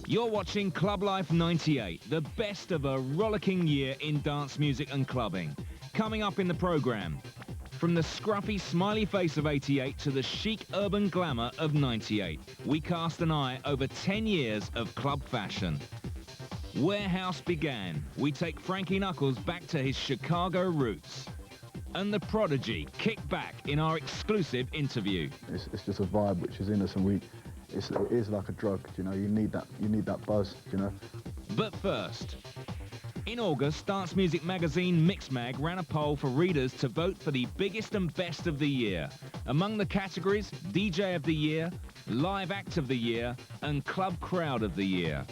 You're watching Clublife 98, the best of a rollicking year in dance music and clubbing. Coming up in the programme, from the scruffy smiley face of 88 to the chic urban glamour of 98, we cast an eye over 10 years of club fashion. Where house began, we take Frankie Knuckles back to his Chicago roots. And the Prodigy kick back in our exclusive interview. It's just a vibe which is in us, and it is like a drug, you know. You need that buzz, you know. But first, in August, dance music magazine Mixmag ran a poll for readers to vote for the biggest and best of the year. Among the categories, DJ of the Year, Live Act of the Year, and Club Crowd of the Year.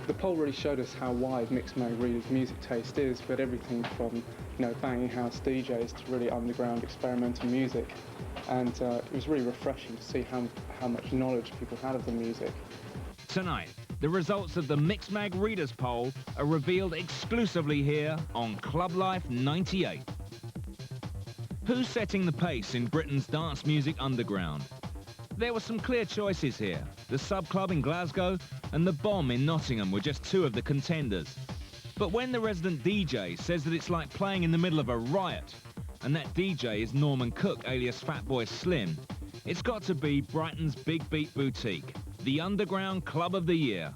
The poll really showed us how wide Mixmag readers' music taste is, but everything from, you know, banging house DJs to really underground experimental music. And it was really refreshing to see how much knowledge people had of the music. Tonight, the results of the Mixmag readers poll are revealed exclusively here on Clublife 98. Who's setting the pace in Britain's dance music underground? There were some clear choices here. The Sub Club in Glasgow and the Bomb in Nottingham were just two of the contenders. But when the resident DJ says that it's like playing in the middle of a riot, and that DJ is Norman Cook, alias Fatboy Slim, it's got to be Brighton's Big Beat Boutique, the underground club of the year.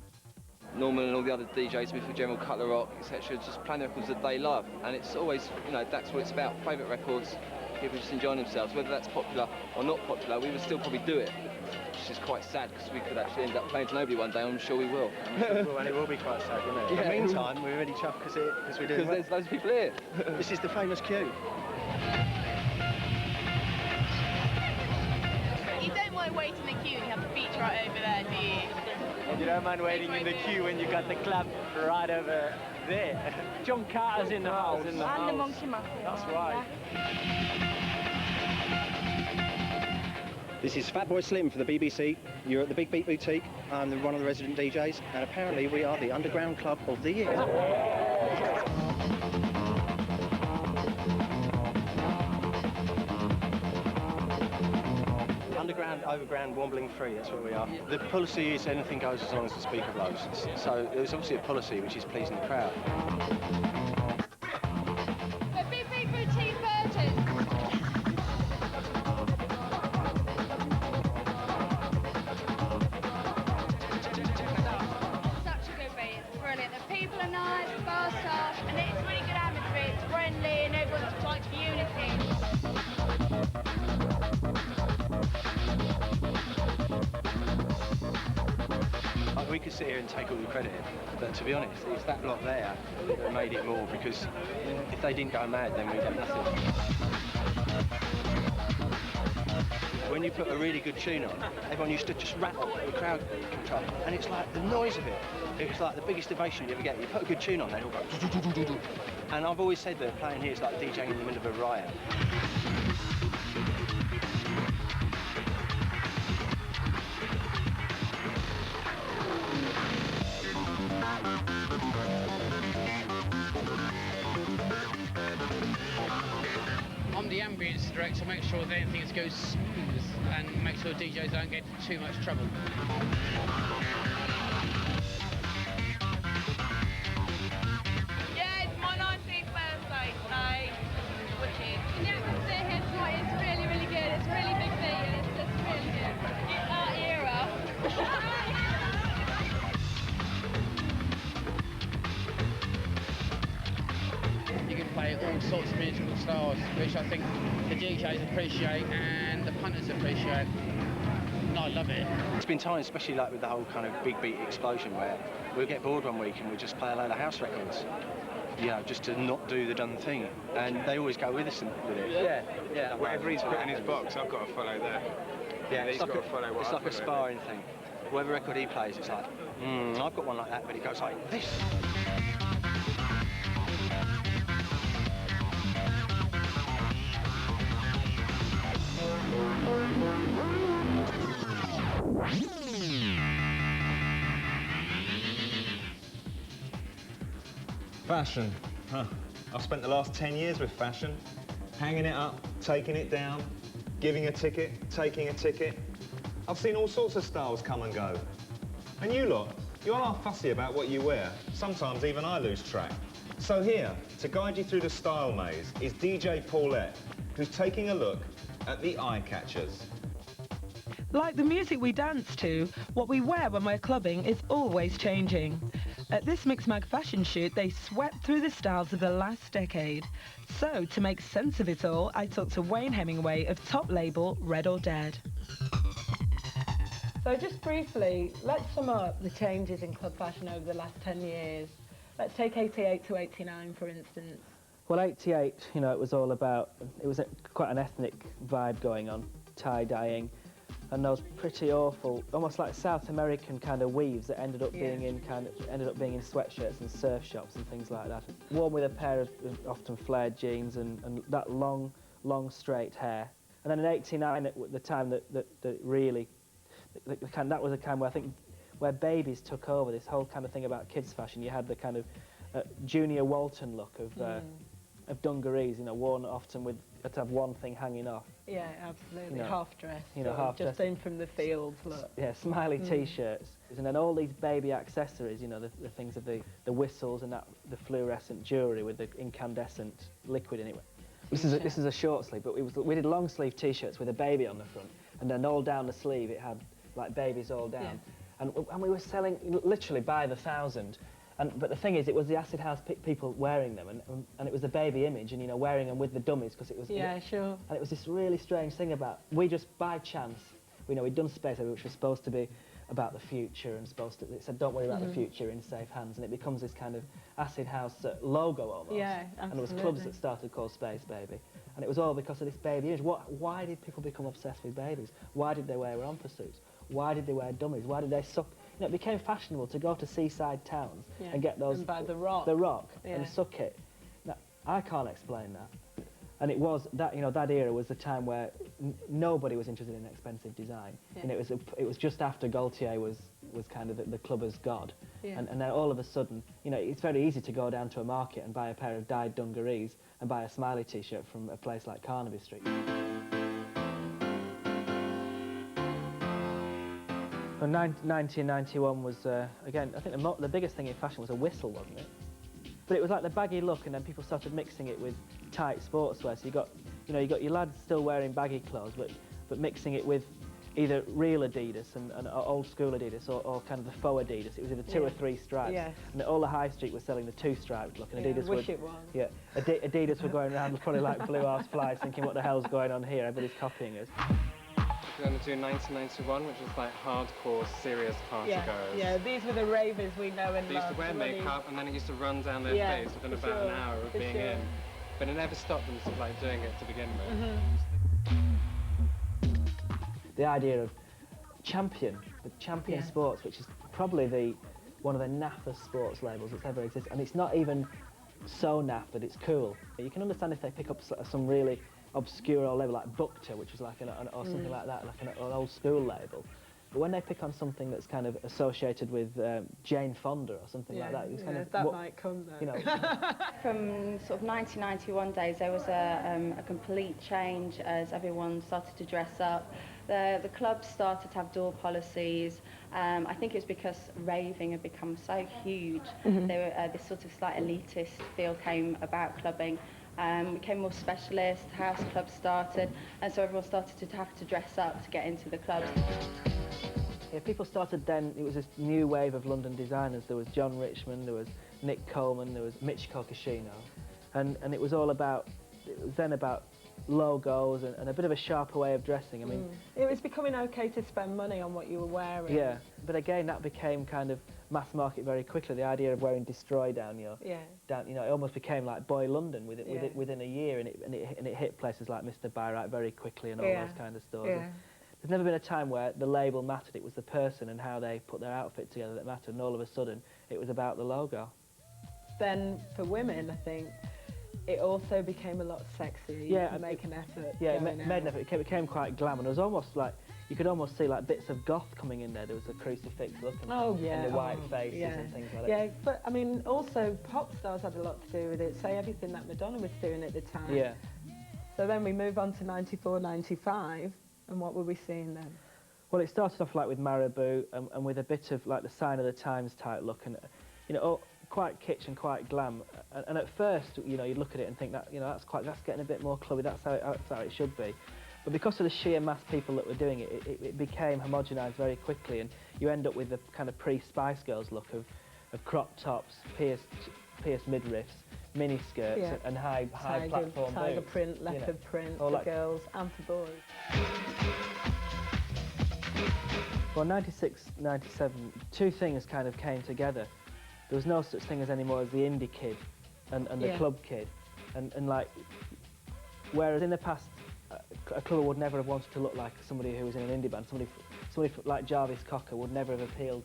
Norman and all the other DJs, Biffle General, Cutler Rock, etc., just playing the records that they love. And it's always, you know, that's what it's about, favourite records, people just enjoying themselves. Whether that's popular or not popular, we would still probably do it. Which is quite sad, because we could actually end up playing to nobody one day, I'm sure we will. And it will be quite sad, won't it? Yeah. In the meantime, we're really chuffed because we're doing well. There's loads of people here. This is the famous queue. You don't mind waiting in the queue and you have the beach right over there, do you? And you don't mind waiting in the queue when you got the club right over there. John Carter's in the house. And the Monkey Mafia. That's right. This is Fatboy Slim for the BBC. You're at the Big Beat Boutique. I'm one of the resident DJs, and apparently we are the underground club of the year. Underground, overground, wobbling free, that's what we are. The policy is anything goes as long as the speaker blows. So there's obviously a policy which is pleasing the crowd. The Big Beat Boutique Virgins. Such a good beat, it's brilliant. The people are nice, the bar's soft, and it's really good atmosphere. It's friendly and everyone's like unity. We could sit here and take all the credit, but to be honest, it's that lot there that made it more, because if they didn't go mad, then we'd have nothing. When you put a really good tune on, everyone used to just rattle the crowd control, and it's like the noise of it. It's like the biggest ovation you ever get. You put a good tune on, they all go do-do-do-do-do. And I've always said that playing here is like DJing in the middle of a riot. I'm the ambience director, make sure that everything goes smooth and make sure DJs don't get too much trouble. Yeah, it's my 19th birthday today, wicked. And the atmosphere here tonight is really, really good. It's really big beat and it's just really good. It's our era. You can play all sorts of musical styles, which I think the DJs appreciate and the punters appreciate. And I love it. It's been times, especially like with the whole kind of big beat explosion, where we'll get bored one week and we'll just play a load of house records, you know, just to not do the done thing. And they always go with us with it. Yeah. Whatever he's put in his box, I've got to follow that. Yeah, he's got to follow what it's I like a follow. sparring thing. Whatever record he plays, it's like, I've got one like that, but it goes like this. Fashion. I've spent the last 10 years with fashion, hanging it up, taking it down, giving a ticket, taking a ticket. I've seen all sorts of styles come and go. And you lot, You all are fussy about what you wear. Sometimes even I lose track. So here, to guide you through the style maze, is DJ Paulette, who's taking a look at the eye catchers. Like the music we dance to, what we wear when we're clubbing is always changing. At this Mix Mag fashion shoot, they swept through the styles of the last decade. So, to make sense of it all, I talked to Wayne Hemingway of top label Red or Dead. So just briefly, let's sum up the changes in club fashion over the last 10 years. Let's take 88 to 89, for instance. Well, 88, you know, it was all about, it was quite an ethnic vibe going on, tie-dyeing, and those pretty awful, almost like South American kind of weaves that ended up being in sweatshirts and surf shops and things like that. Worn with a pair of often flared jeans and that long, straight hair. And then in 89, at the time that really, that was a time where I think where babies took over this whole kind of thing about kids fashion. You had the kind of Junior Walton look of dungarees, you know, worn often with to have one thing hanging off. Yeah, absolutely. You know, half dressed. You know, half just in from the fields look. Yeah, smiley T-shirts, and then all these baby accessories. You know, the things of the whistles and the fluorescent jewellery with the incandescent liquid in it. This is a short sleeve, but we did long sleeve T-shirts with a baby on the front, and then all down the sleeve it had like babies all down. Yeah. And we were selling literally by the thousand. But the thing is, it was the acid house people wearing them, and it was the baby image, and you know, wearing them with the dummies because it was. Yeah, sure. And it was this really strange thing about we just by chance, you know, we'd done Space Opera, which was supposed to be about the future and it said don't worry about the future, in safe hands, and it becomes this kind of acid house logo almost. Yeah, absolutely. And there was clubs that started called Space Baby, and it was all because of this baby image. Why did people become obsessed with babies? Why did they wear romper suits? Why did they wear dummies? Why did they suck? You know, it became fashionable to go to seaside towns and get those... And buy the rock. The rock, and suck it. Now, I can't explain that. And it was, that you know, that era was the time where nobody was interested in expensive design. Yeah. And it was just after Gaultier was kind of the clubber's god. Yeah. And then all of a sudden, you know, it's very easy to go down to a market and buy a pair of dyed dungarees and buy a Smiley T-shirt from a place like Carnaby Street. Well, 1991 was, again, I think the biggest thing in fashion was a whistle, wasn't it? But it was like the baggy look, and then people started mixing it with tight sportswear. So you got your lads still wearing baggy clothes, but mixing it with either real Adidas and old school Adidas or kind of the faux Adidas. It was either 2 or 3 stripes. Yeah. And all the high street was selling the 2-striped look, and Adidas Adidas were going around probably like blue ass flies, thinking what the hell's going on here? Everybody's copying us. We're going to do 1991, which is like hardcore, serious party goers. Yeah, these were the ravers we know and love. They used to wear makeup, and then it used to run down their face within about an hour of being in. But it never stopped them from like doing it to begin with. The idea of Champion Sports, which is probably one of the naffest sports labels that's ever existed, and it's not even so naff that it's cool. You can understand if they pick up some really obscure old label like Bukta, which is like or something like that, like an old school label. But when they pick on something that's kind of associated with Jane Fonda or something like that, it's kind of that might come though. You know. From sort of 1991 days, there was a complete change as everyone started to dress up. The clubs started to have door policies. I think it was because raving had become so huge. There were this sort of slight elitist feel came about clubbing. Became more specialist, house clubs started, and so everyone started to have to dress up to get into the clubs. Yeah, people started then, it was this new wave of London designers. There was John Richmond, there was Nick Coleman, there was Mitch Kokashino, and it was all about, it was then about logos and a bit of a sharper way of dressing. I mean, it was becoming okay to spend money on what you were wearing. Yeah, but again, that became kind of mass market very quickly. The idea of wearing Destroy down your, you know, it almost became like Boy London within a year, and it hit places like Mr. Byright very quickly and all those kind of stores. Yeah. There's never been a time where the label mattered. It was the person and how they put their outfit together that mattered, and all of a sudden it was about the logo. Then for women, I think it also became a lot sexier. You could make an effort. Yeah, it made an effort. It became quite glam, and it was almost like you could almost see like bits of goth coming in there. There was a crucifix look and the white faces and things like that. Yeah, but I mean, also pop stars had a lot to do with it. Say everything that Madonna was doing at the time. Yeah. So then we move on to 94, 95, and what were we seeing then? Well, it started off like with Marabou and with a bit of like the Sign of the Times type look, and you know, quite kitsch and quite glam. And at first, you know, you'd look at it and think that, you know, that's getting a bit more clubby. That's how it should be. But because of the sheer mass people that were doing it, it became homogenised very quickly, and you end up with the kind of pre-Spice Girls look of crop tops, pierced midriffs, mini skirts, and high platform tiger boots. print, leopard print for girls and for boys. Well, 96, 97, two things kind of came together. There was no such thing as anymore as the indie kid and the club kid, and like, whereas in the past, a club would never have wanted to look like somebody who was in an indie band. Somebody like Jarvis Cocker would never have appealed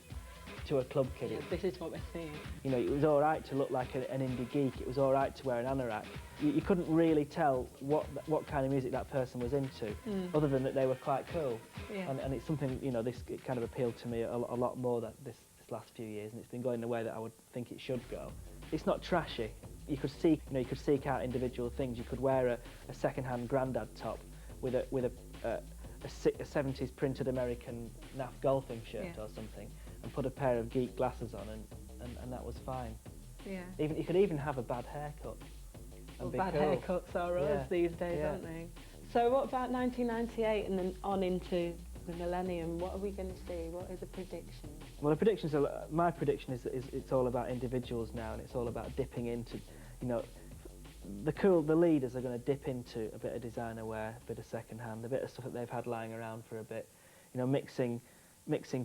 to a club kid. Yeah, this is what we're seeing. You know, it was all right to look like an indie geek. It was all right to wear an anorak. You couldn't really tell what kind of music that person was into, other than that they were quite cool. Yeah. And it's something, you know, it kind of appealed to me a lot more this last few years, and it's been going the way that I would think it should go. It's not trashy. You could seek out individual things. You could wear a second-hand Grandad top with a 70s printed American NAF golfing shirt or something, and put a pair of geek glasses on, and that was fine. Yeah. You could even have a bad haircut. Well, bad haircuts are us these days, aren't they? So what about 1998 and then on into the millennium? What are we going to see? What are the predictions? Well, my prediction is that it's all about individuals now, and it's all about dipping into, you know, the leaders are going to dip into a bit of designer wear, a bit of second-hand, a bit of stuff that they've had lying around for a bit, you know, mixing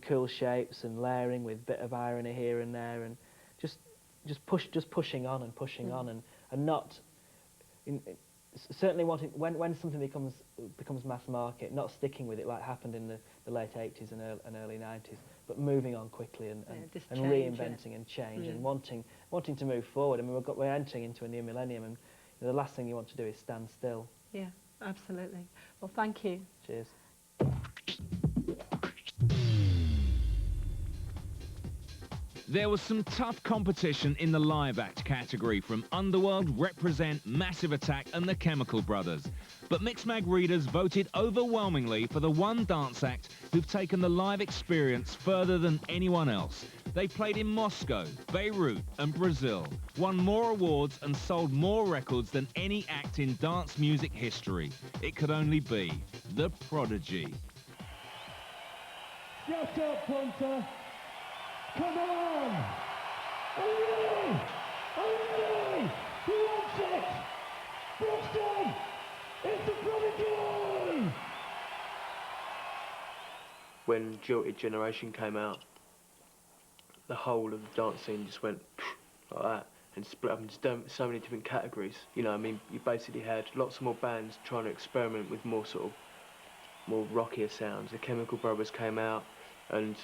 cool shapes and layering with a bit of irony here and there, and just pushing on and pushing on, and not certainly wanting, when something becomes mass market, not sticking with it like happened in the late 80s and early 90s, but moving on quickly and reinventing and change and wanting to move forward. I mean, we're entering into a new millennium, and you know, the last thing you want to do is stand still. Yeah, absolutely. Well, thank you. Cheers. There was some tough competition in the live act category from Underworld, Represent, Massive Attack and the Chemical Brothers. But Mixmag readers voted overwhelmingly for the one dance act who've taken the live experience further than anyone else. They played in Moscow, Beirut and Brazil, won more awards and sold more records than any act in dance music history. It could only be the Prodigy. Shut up, Punter! Come on! Are you ready? Are you ready? Who wants it? Brixton! It's the Prodigy! When Jilted Generation came out, the whole of the dance scene just went like that and split up into so many different categories. You know, I mean, you basically had lots more bands trying to experiment with more rockier sounds. The Chemical Brothers came out, and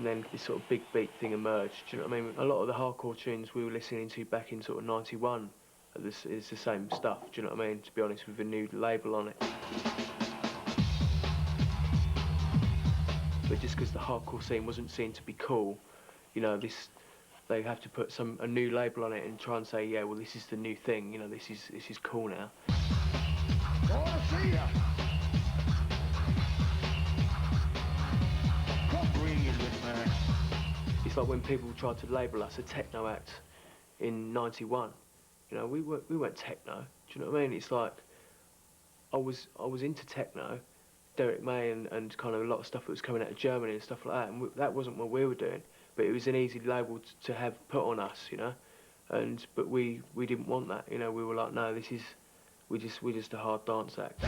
then this sort of big beat thing emerged. Do you know what I mean? A lot of the hardcore tunes we were listening to back in sort of 91 is the same stuff. Do you know what I mean? To be honest, with a new label on it. But just because the hardcore scene wasn't seen to be cool, you know, they have to put a new label on it and try and say, yeah, well, this is the new thing. You know, this is cool now. I want to see ya! It's like when people tried to label us a techno act in 91. You know, we weren't techno. Do you know what I mean? It's like I was into techno, Derek May and kind of a lot of stuff that was coming out of Germany and stuff like that, and that wasn't what we were doing. But it was an easy label to have put on us, you know. But we didn't want that. You know, we were like, no, we're just a hard dance act.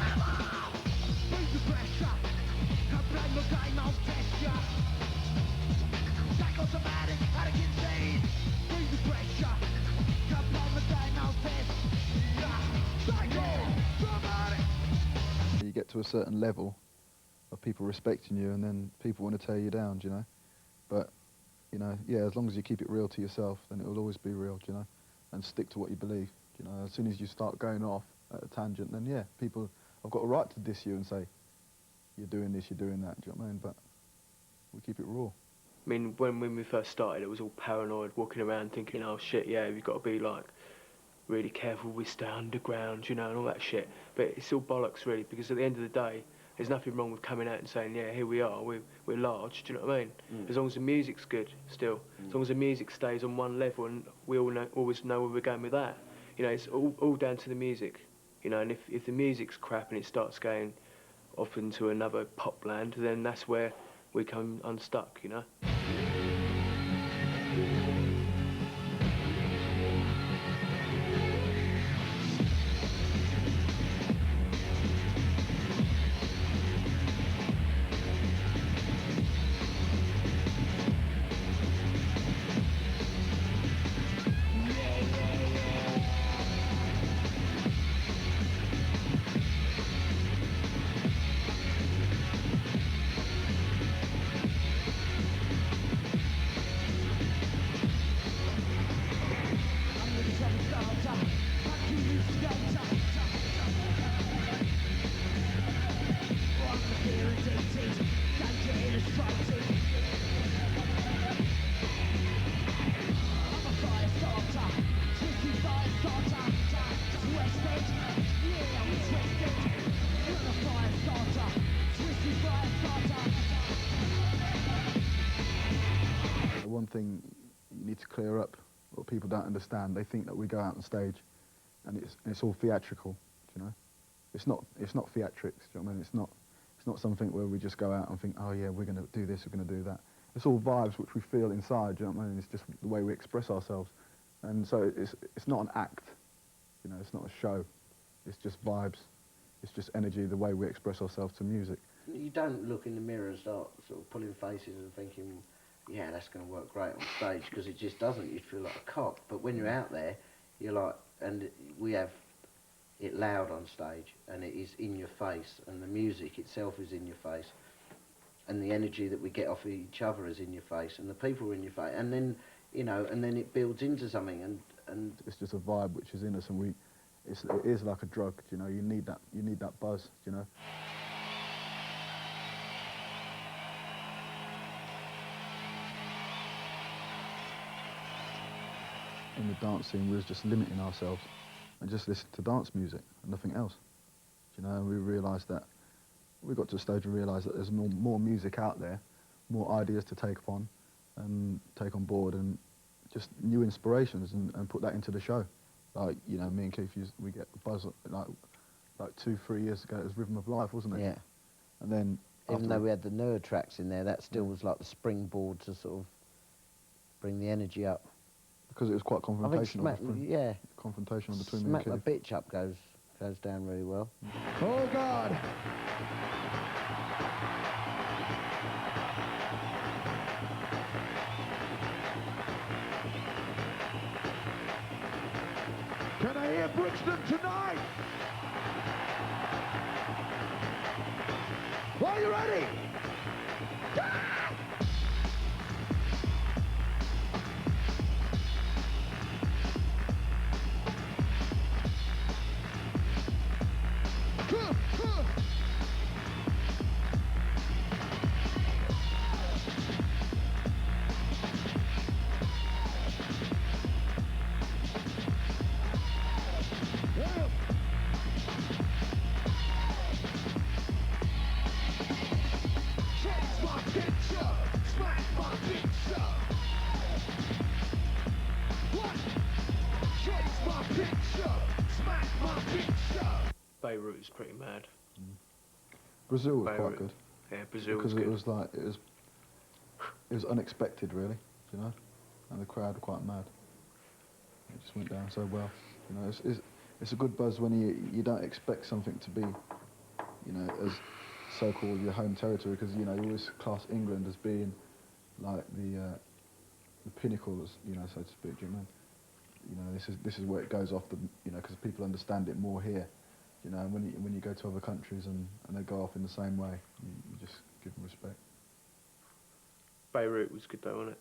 You get to a certain level of people respecting you, and then people want to tear you down, do you know? But, you know, yeah, as long as you keep it real to yourself, then it will always be real, do you know? And stick to what you believe, you know? As soon as you start going off at a tangent, then yeah, people have got a right to diss you and say, you're doing this, you're doing that, do you know what I mean? But we keep it raw. I mean, when we first started, it was all paranoid, walking around thinking, oh shit, yeah, you've got to be like really careful, we stay underground, you know, and all that shit. But it's all bollocks really, because at the end of the day, There's nothing wrong with coming out and saying, yeah, here we are, we're large, do you know what I mean? As long as the music's good still, as long as the music stays on one level and we all always know where we're going with that. You know, it's all down to the music, you know, and if the music's crap and it starts going off into another pop land, then that's where we come unstuck, you know? One thing you need to clear up, what people don't understand, they think that we go out on stage and it's all theatrical, you know? It's not theatrics, do you know what I mean? It's not something where we just go out and think, oh yeah, we're going to do this, we're going to do that. It's all vibes which we feel inside, do you know what I mean? It's just the way we express ourselves. And so it's not an act, you know, it's not a show. It's just vibes, it's just energy, the way we express ourselves to music. You don't look in the mirror and start sort of pulling faces and thinking, yeah, that's going to work great on stage, because it just doesn't. You feel like a cock. But when you're out there, you're like, and we have it loud on stage, and it is in your face, and the music itself is in your face, and the energy that we get off each other is in your face, and the people are in your face, and then, you know, and then it builds into something, and it's just a vibe which is in us, and it is like a drug, you know. You need that buzz, you know. In the dance scene, we was just limiting ourselves and just listened to dance music and nothing else. You know, and we realised that, we got to a stage and realised that there's more music out there, more ideas to take upon and take on board, and just new inspirations and put that into the show. Like, you know, me and Keith, we get buzz like 2-3 years ago, it was Rhythm of Life, wasn't it? Yeah. And then even though we had the nerd tracks in there, that still was like the springboard to sort of bring the energy up. Because it was quite confrontational. Yeah. Confrontational between me and Smack Keith. My Bitch Up goes down really well. Oh God! Can I hear Brixton tonight? Are you ready? Beirut is pretty mad. Brazil was Beirut. quite good. Yeah, Brazil because was good. it was like it was unexpected, really, you know, and the crowd were quite mad. It just went down so well, you know. It's a good buzz when you don't expect something to be, you know, as so-called your home territory, because you know you always class England as being like the pinnacle, you know, so to speak. Do you know? You know, this is where it goes off the, you know, because people understand it more here. You know, and when you go to other countries and they go off in the same way, you just give them respect. Beirut was good though, wasn't it?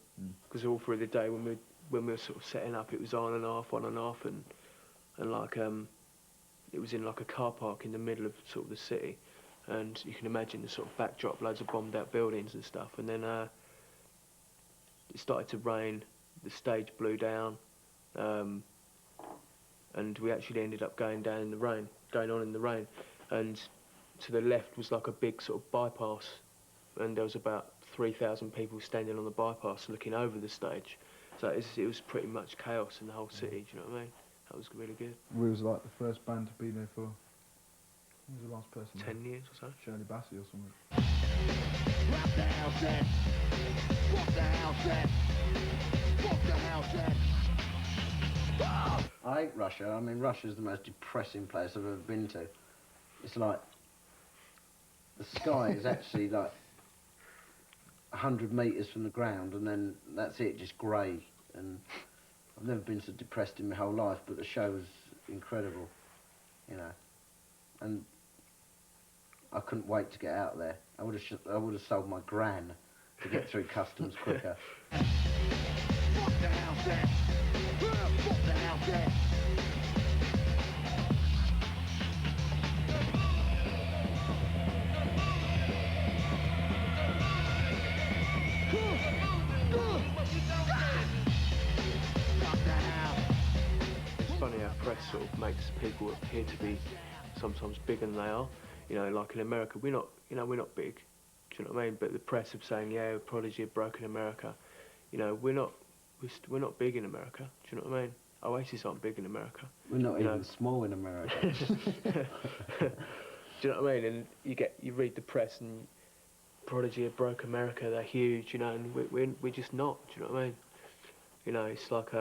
Because all through the day when we were sort of setting up, it was on and off, and like it was in like a car park in the middle of sort of the city, and you can imagine the sort of backdrop, loads of bombed out buildings and stuff, and then it started to rain, the stage blew down, and we actually ended up going on in the rain, and to the left was like a big sort of bypass, and there was about 3,000 people standing on the bypass looking over the stage. So it was pretty much chaos in the whole city, do you know what I mean? That was really good. We was like the first band to be there for, who was the last person? 10 years or so. Shirley Bassey or something. What the hell said? What the hell said? What the hell said? I hate Russia. I mean, Russia's the most depressing place I've ever been to. It's like, the sky is actually like 100 metres from the ground, and then that's it, just grey. And I've never been so depressed in my whole life, but the show was incredible, you know. And I couldn't wait to get out there. I would have sold my gran to get through customs quicker. What the hell said? What the hell said? It's funny how press sort of makes people appear to be sometimes bigger than they are. You know, like in America, we're not big. Do you know what I mean? But the press are saying, yeah, Prodigy have broken America. You know, we're not big in America. Do you know what I mean? Oasis aren't big in America. We're not even small in America. Do you know what I mean? And you read the press and Prodigy have broke America. They're huge, you know, and we're just not. Do you know what I mean? You know, it's like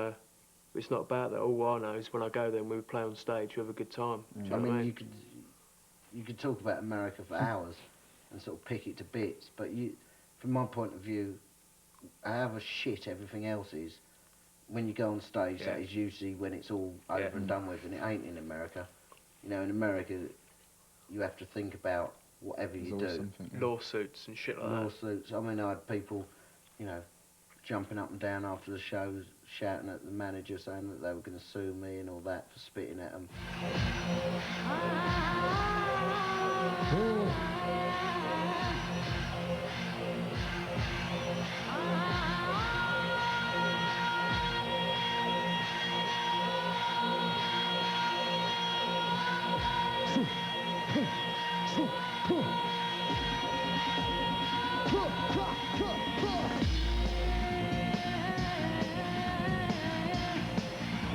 it's not about that. All I know is when I go there and we play on stage, we have a good time. Do you know what I mean? You could talk about America for hours and sort of pick it to bits, but from my point of view, however shit everything else is, when you go on stage, that is usually when it's all over and done with, and it ain't in America. You know, in America, you have to think about whatever you do. Lawsuits and shit like that. Lawsuits. I mean, I had people, you know, jumping up and down after the shows, shouting at the manager, saying that they were going to sue me and all that for spitting at them.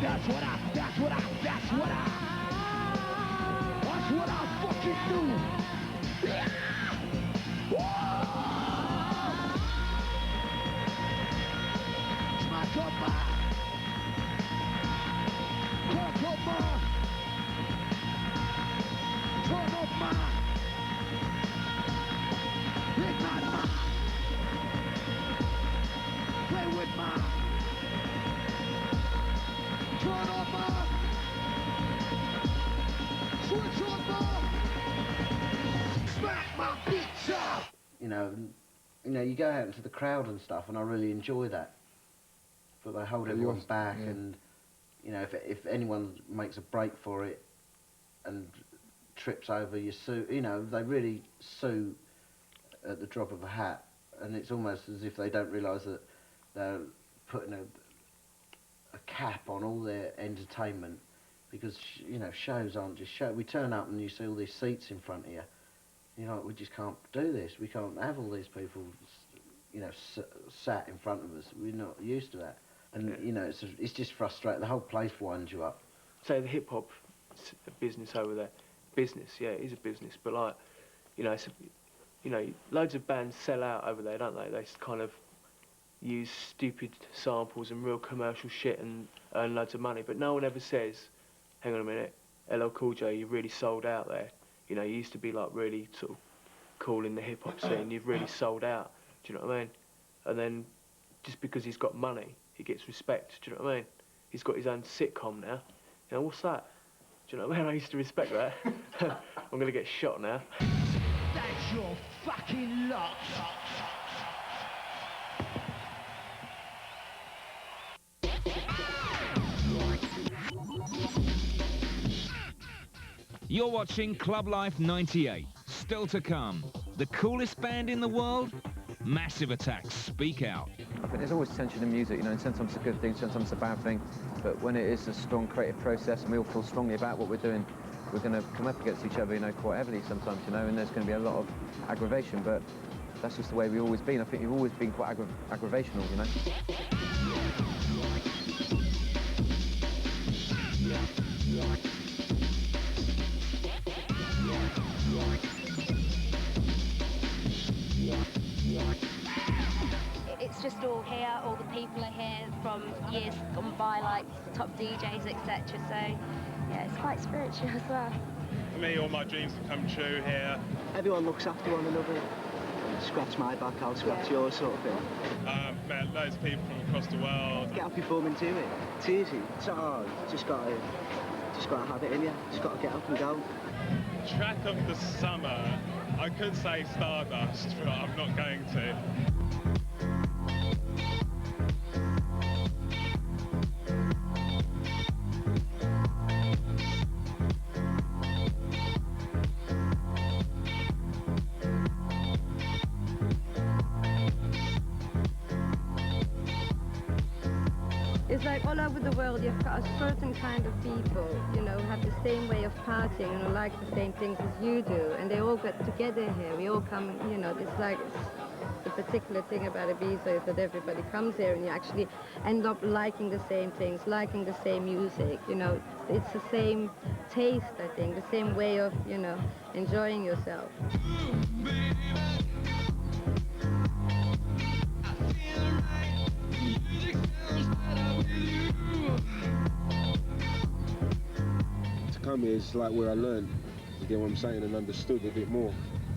That's what I fucking do. Yeah. Smack up my. Crack up my. Turn up my. Ignite my. Play with my. Turn up my. Switch on my. Smack my beats up. You know, you go out into the crowd and stuff, and I really enjoy that. But they hold everyone back, and you know, if anyone makes a break for it and trips over, you sue. You know, they really sue at the drop of a hat, and it's almost as if they don't realise that they're putting a cap on all their entertainment, because you know, shows aren't just shows. We turn up and you see all these seats in front of you. You know, we just can't do this. We can't have all these people, you know, sat in front of us. We're not used to that. And, you know, it's just frustrating. The whole place winds you up. Say the hip-hop business over there. Business, yeah, it is a business. But, like, you know, loads of bands sell out over there, don't they? They kind of use stupid samples and real commercial shit and earn loads of money. But no one ever says, hang on a minute, LL Cool J, you really sold out there. You know, you used to be like really sort of cool in the hip-hop scene. You've really sold out. Do you know what I mean? And then just because he's got money, he gets respect. Do you know what I mean? He's got his own sitcom now. You know, what's that? Do you know what I mean? I used to respect that. I'm going to get shot now. That's your fucking lot. You're watching Clublife 98. Still to come. The coolest band in the world? Massive Attack. Speak Out. I think there's always tension in music, you know, and sometimes it's a good thing, sometimes it's a bad thing. But when it is a strong creative process and we all feel strongly about what we're doing, we're going to come up against each other, you know, quite heavily sometimes, you know, and there's going to be a lot of aggravation, but that's just the way we've always been. I think we've always been quite aggravational, you know. It's just all here, all the people are here from years gone by, like top DJs, etc. So, yeah, it's quite spiritual as well. For me, all my dreams have come true here. Everyone looks after one another. Scratch my back, I'll scratch yours, sort of thing. Met loads of people from across the world. Get up performing to it. It's easy. It's hard. Just got to have it in you. Just got to get up and go. Track of the summer, I could say Stardust, but I'm not going to. It's like all over the world you've got a certain kind of people, you know, have the same way of partying and who like the same things as you do, and they all get together here. We all come, you know, it's the particular thing about Ibiza is that everybody comes here and you actually end up liking the same things, liking the same music, you know. It's the same taste, I think, the same way of, you know, enjoying yourself. To come here is like where I learned, you get what I'm saying, and understood a bit more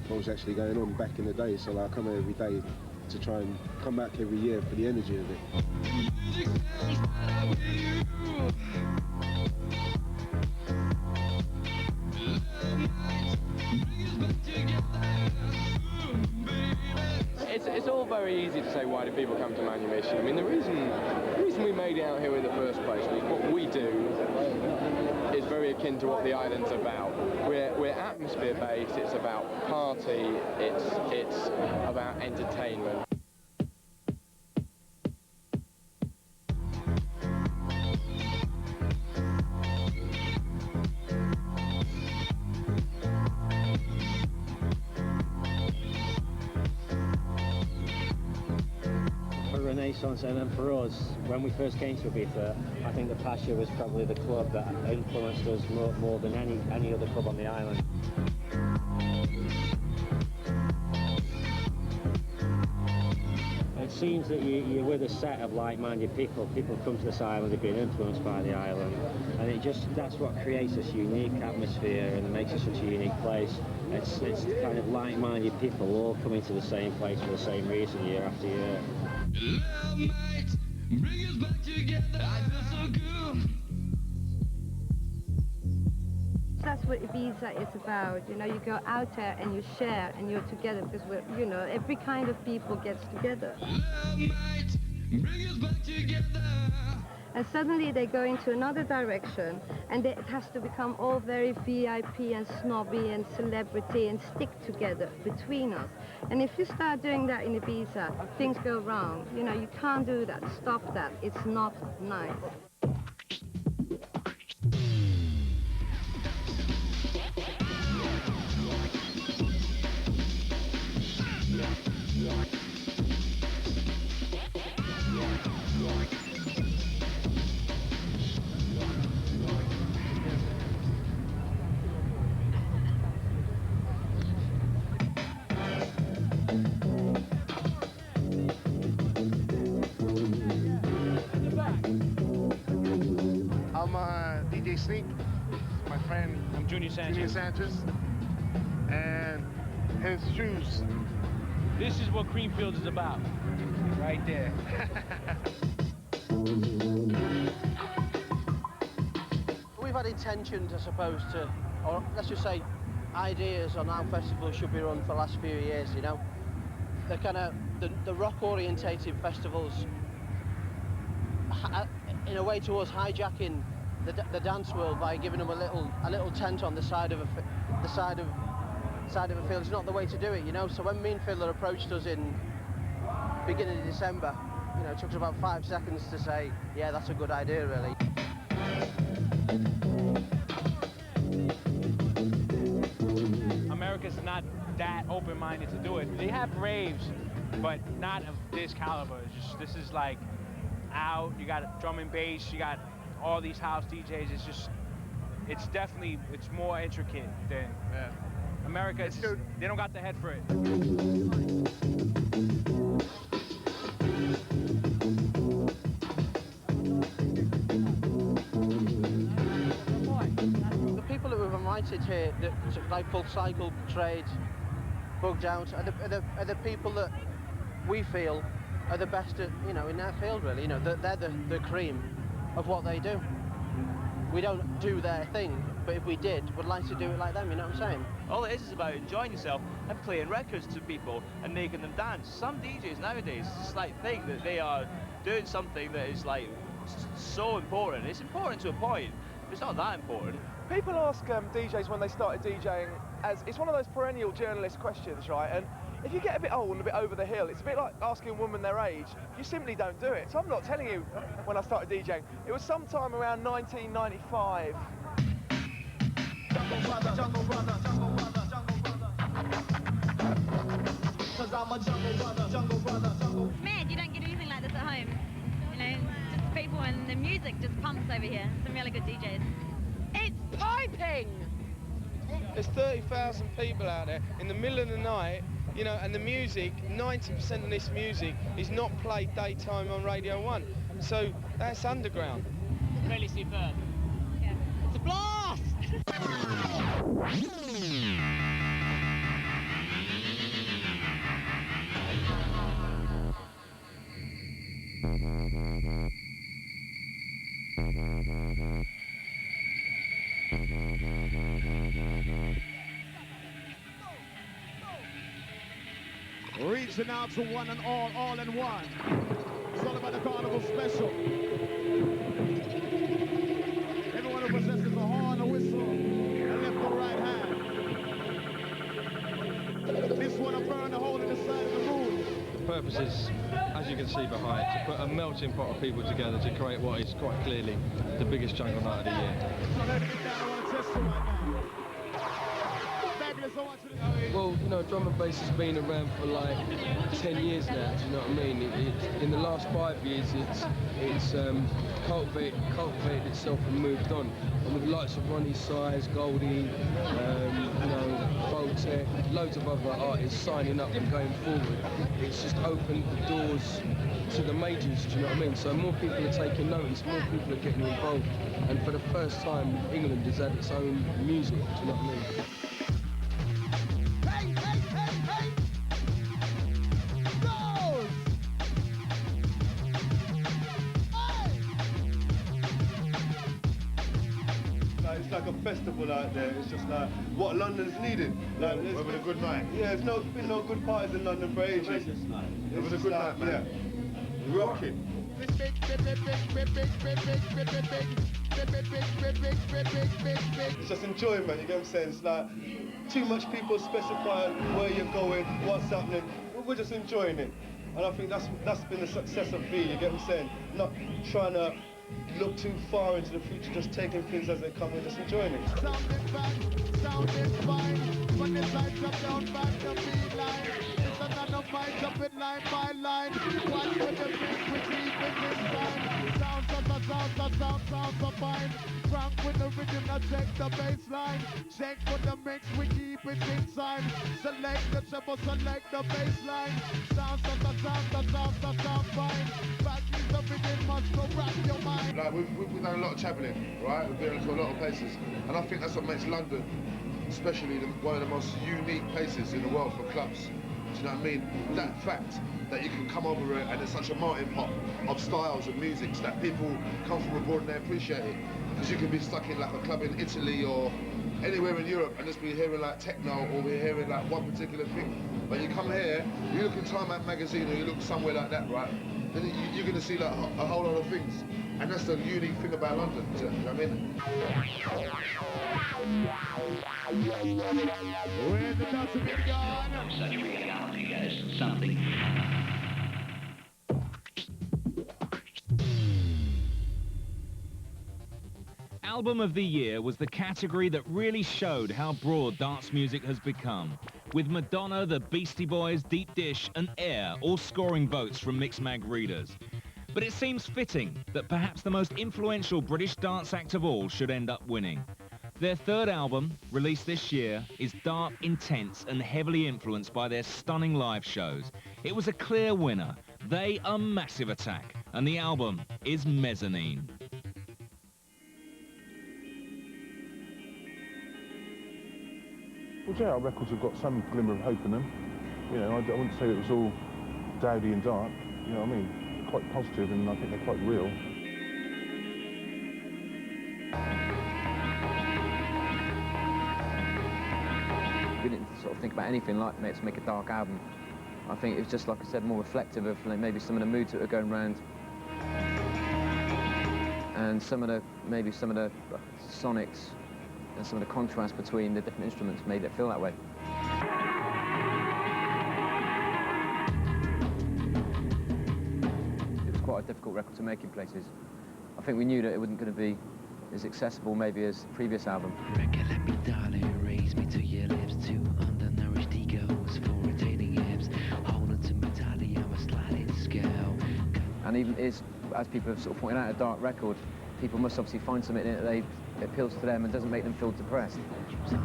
what was actually going on back in the day. So like, I come here every day to try and come back every year for the energy of it. It's all very easy to say, why do people come to Manumission? I mean, the reason we made it out here in the first place is what we do is very akin to what the island's about. We're atmosphere based. It's about party. It's about entertainment. Renaissance, and then for us, when we first came to Ibiza, I think the Pasha was probably the club that influenced us more than any other club on the island. It seems that you're with a set of like-minded people. People come to this island, they've been influenced by the island, and that's what creates this unique atmosphere and makes it such a unique place. It's kind of like-minded people all coming to the same place for the same reason year after year. Love might bring us back together. I feel so good. That's what Ibiza is about. You know, you go out there and you share and you're together because we're, you know, every kind of people gets together. Love might bring us back together. And suddenly they go into another direction, and it has to become all very VIP and snobby and celebrity and stick together between us. And if you start doing that in Ibiza, things go wrong. You know, you can't do that. Stop that. It's not nice. I'm DJ Sneak, my friend Junior Sanchez, and his shoes. This is what Creamfields is about, right there. We've had intentions, I suppose, or let's just say ideas on how festivals should be run for the last few years, you know. They're kind of, the rock-orientated festivals, in a way to us, hijacking the dance world by giving them a little tent on the side of a field. It's not the way to do it, you know. So when me and Fiddler approached us in beginning of December, you know, it took us about 5 seconds to say, yeah, that's a good idea, really. that open-minded to do it. They have raves, but not of this caliber. This is like out, you got drum and bass, you got all these house DJs. It's definitely, it's more intricate than America. They don't got the head for it. The people that we've invited here, like full cycle trade, bugged out, are the people that we feel are the best at, in their field, really. They're the cream of what they do. We don't do their thing, but if we did, we'd like to do it like them, you know what I'm saying? All it is about enjoying yourself and playing records to people and making them dance. Some DJs nowadays just like think that they are doing something that is like so important. It's important to a point, but it's not that important. People ask DJs when they started DJing, as it's one of those perennial journalist questions, right? And if you get a bit old and a bit over the hill, it's a bit like asking a woman their age. You simply don't do it. So I'm not telling you when I started DJing. It was sometime around 1995. Man, you don't get anything like this at home. Just people and the music just pumps over here. Some really good DJs. It's piping! There's 30,000 people out there in the middle of the night, and the music, 90% of this music is not played daytime on Radio 1. So that's underground. Really superb. Yeah. It's a blast! Reaching out to one and all in one. It's all about the Carnival Special. Everyone who possesses a horn, a whistle, and left or right hand. This one, I'm burning a hole in the side of the room. The purpose is, as you can see behind, to put a melting pot of people together to create what is quite clearly the biggest jungle night of the year. I want to test you right now. Well, drum and bass has been around for like 10 years now, do you know what I mean? In the last 5 years, it's cultivated itself and moved on. And with the likes of Ronnie Size, Goldie, Voltec, loads of other artists signing up and going forward, it's just opened the doors to the majors, do you know what I mean? So more people are taking notice, more people are getting involved. And for the first time, England has had its own music, do you know what I mean? It's like a festival out there. It's just like what London's needed. Like, we're having a good night. Yeah, there's been no good parties in London for ages. It was a good night, man. Yeah. Rocking. It's just enjoyment, you get what I'm saying? It's like too much people specify where you're going, what's happening. We're just enjoying it. And I think that's been the success of V, you get what I'm saying? Not trying to look too far into the future, just taking things as they come and just enjoying it. Sounding fine, but the lights up down back the beat line. It's another fight up in line by line. Watch with the beat, we keep it inside. Sounds so fine. Frank with the rhythm, now check the bass line. Check for the mix, we keep it inside. Select the treble, select the bass line. Sounds fine. Back is the rhythm, must go rock your mind. Like we've done a lot of travelling, right? We've been to a lot of places, and I think that's what makes London, especially one of the most unique places in the world for clubs. Do you know what I mean? That fact that you can come over it and it's such a melting pot of styles and musics that people come from abroad and they appreciate it. Because you can be stuck in like a club in Italy or anywhere in Europe and just be hearing like techno or be hearing like one particular thing. But you come here, you look in Time Out magazine or you look somewhere like that, right? Then you're going to see like a whole lot of things. And that's the unique thing about London, do you know what I mean? Where's the dust of it gone? Such reality as something. Album of the Year was the category that really showed how broad dance music has become. with Madonna, the Beastie Boys, Deep Dish and Air all scoring votes from Mixmag readers. But it seems fitting that perhaps the most influential British dance act of all should end up winning. Their third album, released this year, is dark, intense and heavily influenced by their stunning live shows. It was a clear winner. They are Massive Attack, and the album is Mezzanine. Well, yeah, our records have got some glimmer of hope in them. You know, I wouldn't say it was all dowdy and dark. You know what I mean? They're quite positive, and I think they're quite real. We didn't sort of think about anything like let's make a dark album. I think it was just, like I said, more reflective of like, maybe some of the moods that were going around, and maybe some of the sonics and some of the contrast between the different instruments made it feel that way. It was quite a difficult record to make in places. I think we knew that it wasn't going to be as accessible maybe as the previous album. Recollect me, darling, raise me to your lips, two undernourished egos, for rotating hips, holding to me tightly on a sliding scale. And even as people have sort of pointed out, a dark record, people must obviously find something in it that appeals to them and doesn't make them feel depressed. You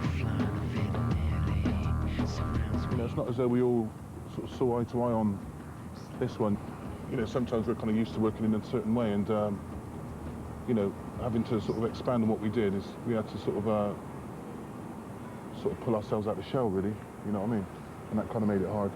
know, it's not as though we all sort of saw eye to eye on this one. You know, sometimes we're kind of used to working in a certain way, and you know, having to sort of expand on what we did is we had to sort of pull ourselves out of the shell, really. You know what I mean? And that kind of made it hard.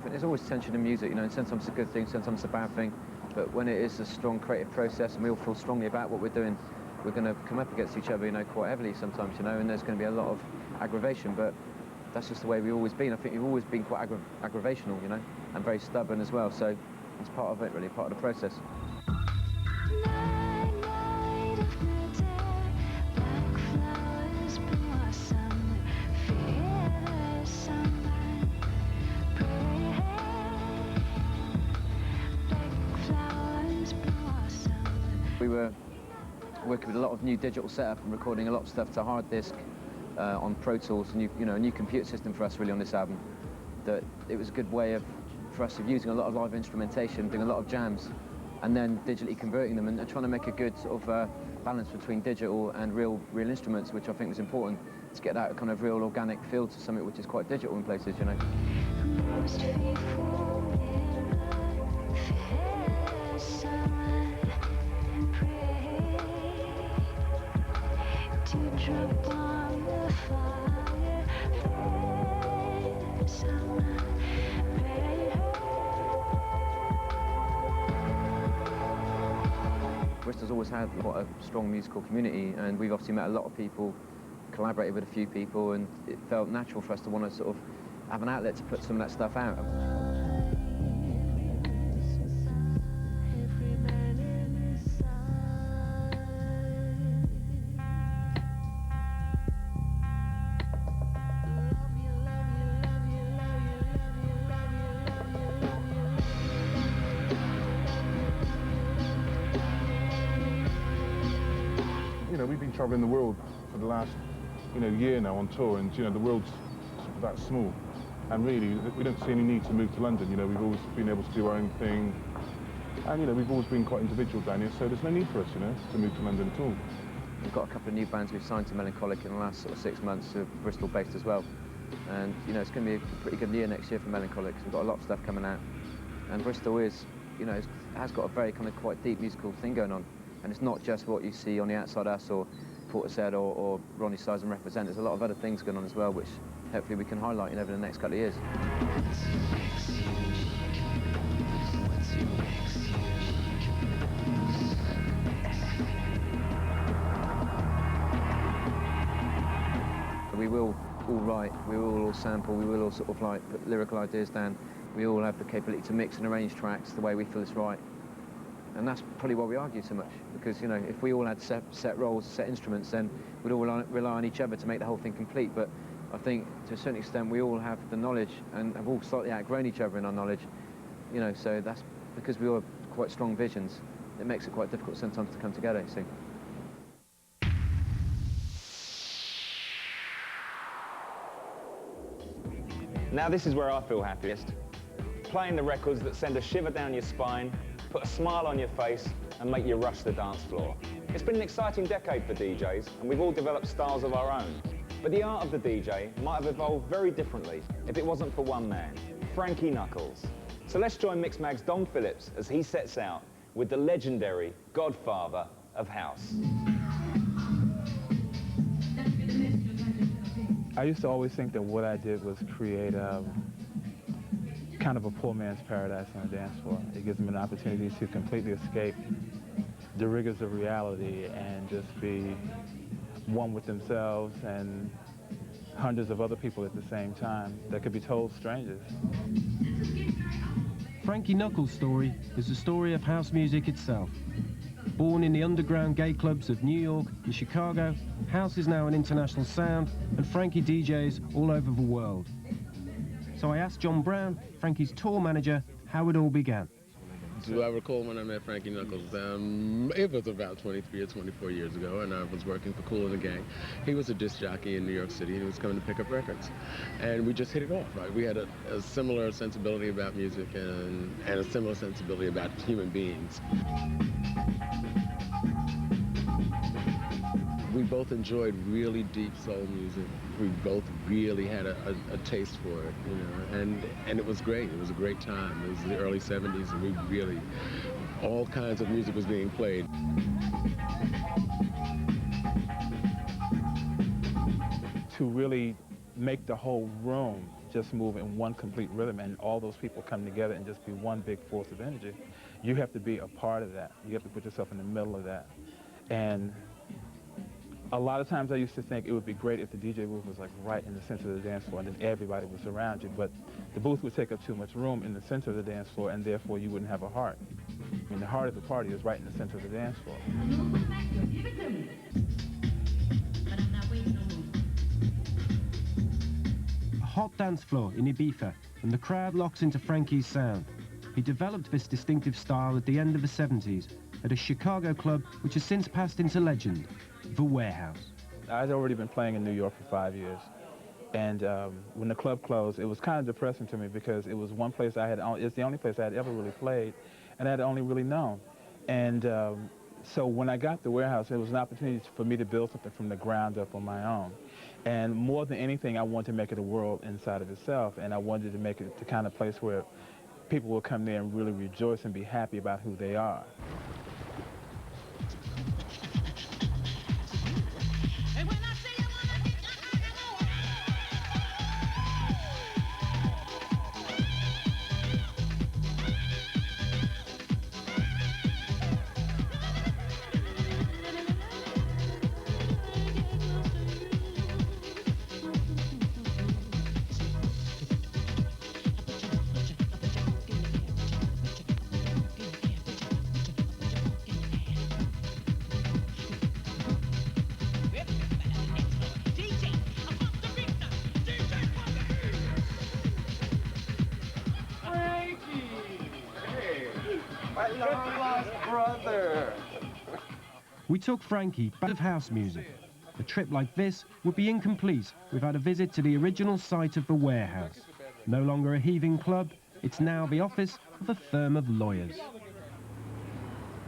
There's always tension in music, you know, and sometimes it's a good thing, sometimes it's a bad thing, but when it is a strong creative process and we all feel strongly about what we're doing, we're going to come up against each other, you know, quite heavily sometimes, you know, and there's going to be a lot of aggravation, but that's just the way we've always been. I think we've always been quite aggravational, you know, and very stubborn as well, so it's part of it, really, part of the process. We were working with a lot of new digital setup and recording a lot of stuff to hard disk on Pro Tools, a new computer system for us really on this album. That it was a good way for us of using a lot of live instrumentation, doing a lot of jams, and then digitally converting them and trying to make a good sort of balance between digital and real instruments, which I think was important to get that kind of real organic feel to something which is quite digital in places, you know. Bristol's always had quite a strong musical community, and we've obviously met a lot of people, collaborated with a few people, and it felt natural for us to want to sort of have an outlet to put some of that stuff out. You know, we've been travelling the world for the last, year now on tour, and, the world's that small. And really, we don't see any need to move to London. You know, we've always been able to do our own thing. And, we've always been quite individual down here, so there's no need for us, to move to London at all. We've got a couple of new bands we've signed to Melancholic in the last sort of 6 months, who are Bristol-based as well. And, it's going to be a pretty good year next year for Melancholic. We've got a lot of stuff coming out. And Bristol is, has got a very kind of quite deep musical thing going on. And it's not just what you see on the Outside Us or Portishead or Ronnie Size and Represent. There's a lot of other things going on as well, which hopefully we can highlight over the next couple of years. We will all write, we will all sample, we will all sort of like put lyrical ideas down. We all have the capability to mix and arrange tracks the way we feel is right. And that's probably why we argue so much, because, if we all had set roles, set instruments, then we'd all rely on each other to make the whole thing complete. But I think to a certain extent we all have the knowledge and have all slightly outgrown each other in our knowledge, you know, so that's because we all have quite strong visions. It makes it quite difficult sometimes to come together, you see. Now this is where I feel happiest. Playing the records that send a shiver down your spine, put a smile on your face and make you rush the dance floor. It's been an exciting decade for DJs and we've all developed styles of our own. But the art of the DJ might have evolved very differently if it wasn't for one man, Frankie Knuckles. So let's join Mixmag's Don Phillips as he sets out with the legendary godfather of house. I used to always think that what I did was create kind of a poor man's paradise on a dance floor. It gives them an opportunity to completely escape the rigors of reality and just be one with themselves and hundreds of other people at the same time that could be total strangers. Frankie Knuckles' story is the story of house music itself. Born in the underground gay clubs of New York and Chicago, house is now an international sound, and Frankie DJs all over the world. So I asked John Brown, Frankie's tour manager, how it all began. Do I recall when I met Frankie Knuckles? It was about 23 or 24 years ago, and I was working for Kool and the Gang. He was a disc jockey in New York City, and he was coming to pick up records. And we just hit it off, right? We had a similar sensibility about music and a similar sensibility about human beings. We both enjoyed really deep soul music. We both really had a taste for it, you know, and it was great. It was a great time. It was the early 70s, and we really, all kinds of music was being played. To really make the whole room just move in one complete rhythm and all those people come together and just be one big force of energy, you have to be a part of that. You have to put yourself in the middle of that. And a lot of times I used to think it would be great if the DJ booth was like right in the center of the dance floor and then everybody was around you, but the booth would take up too much room in the center of the dance floor and therefore you wouldn't have a heart. I mean, the heart of the party is right in the center of the dance floor. A hot dance floor in Ibiza, and the crowd locks into Frankie's sound. He developed this distinctive style at the end of the 70s at a Chicago club which has since passed into legend, The Warehouse. I'd already been playing in New York for 5 years, and when the club closed, it was kind of depressing to me because it was one place it's the only place I had ever really played, and I had only really known. And so when I got The Warehouse, it was an opportunity for me to build something from the ground up on my own. And more than anything, I wanted to make it a world inside of itself, and I wanted to make it the kind of place where people will come there and really rejoice and be happy about who they are. We took Frankie back to house music. A trip like this would be incomplete without a visit to the original site of The Warehouse. No longer a heaving club, it's now the office of a firm of lawyers.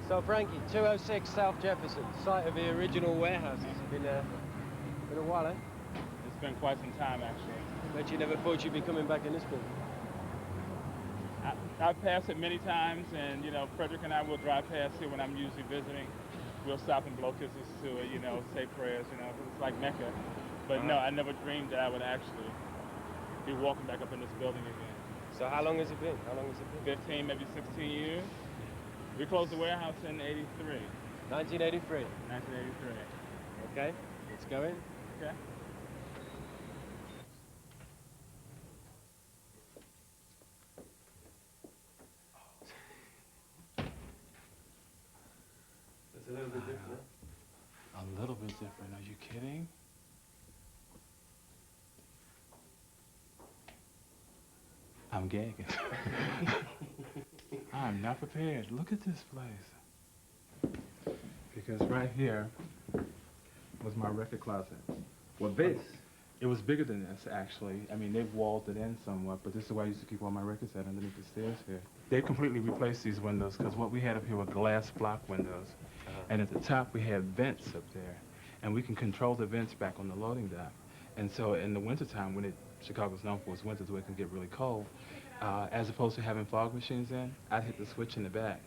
So Frankie, 206 South Jefferson, site of the original warehouse. It's been a while, eh? It's been quite some time, actually. Bet you never thought you'd be coming back in this building. I've passed it many times, and, you know, Frederick and I will drive past here when I'm usually visiting. We'll stop and blow kisses to it, you know, say prayers, you know, 'cause it's like Mecca. But no, I never dreamed that I would actually be walking back up in this building again. So how long has it been? 15, maybe 16 years. We closed the warehouse in 83. 1983? 1983. Okay, let's go in. Okay. It's a little bit different. A little bit different, are you kidding? I'm gagging. I'm not prepared. Look at this place. Because right here was my record closet. Well, this? It was bigger than this, actually. I mean, they've walled it in somewhat, but this is where I used to keep all my records at, underneath the stairs here. They've completely replaced these windows, because what we had up here were glass block windows. And at the top, we have vents up there. And we can control the vents back on the loading dock. And so in the wintertime, when Chicago's known for its winters where it can get really cold, as opposed to having fog machines in, I'd hit the switch in the back,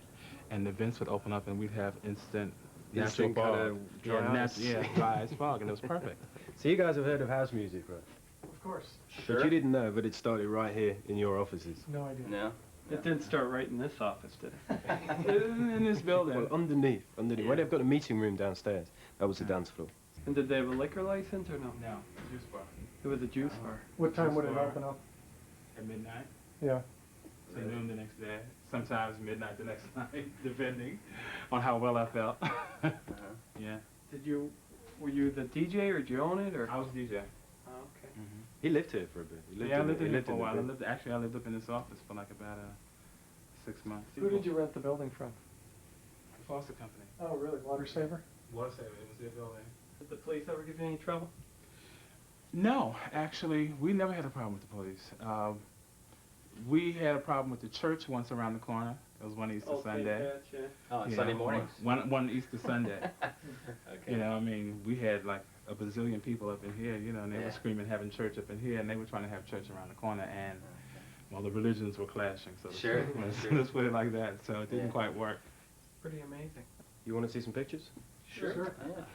and the vents would open up, and we'd have instant natural fog. Dry as fog, and it was perfect. So you guys have heard of house music, right? Of course. Sure. But you didn't know, but it started right here in your offices. No idea. No. It didn't start right in this office, did it? In this building. Well, underneath. Yeah. Where they've got a meeting room downstairs. That was the dance floor. And did they have a liquor license or no? No, juice bar. It was a juice bar. What time would it open up? At midnight. Yeah. So noon the next day. Sometimes midnight the next night, depending on how well I felt. Yeah. Were you the DJ or did you own it or? I was DJ. Oh, okay. He lived here for a bit. I lived in here for a while. Actually, I lived up in this office for like about 6 months. Who did you rent the building from? The Foster Company. Oh, really? Water Saver? Water Saver. It was their building. Did the police ever give you any trouble? No, actually, we never had a problem with the police. We had a problem with the church once around the corner. It was one Easter Sunday. Oh, Sunday mornings? One Easter Sunday. Okay. You know, I mean, we had like a bazillion people up in here, you know, and they were screaming having church up in here, and they were trying to have church around the corner, and, well, the religions were clashing, so sure. Let's put it like that, so it didn't quite work. Pretty amazing. You want to see some pictures? Sure. Yeah.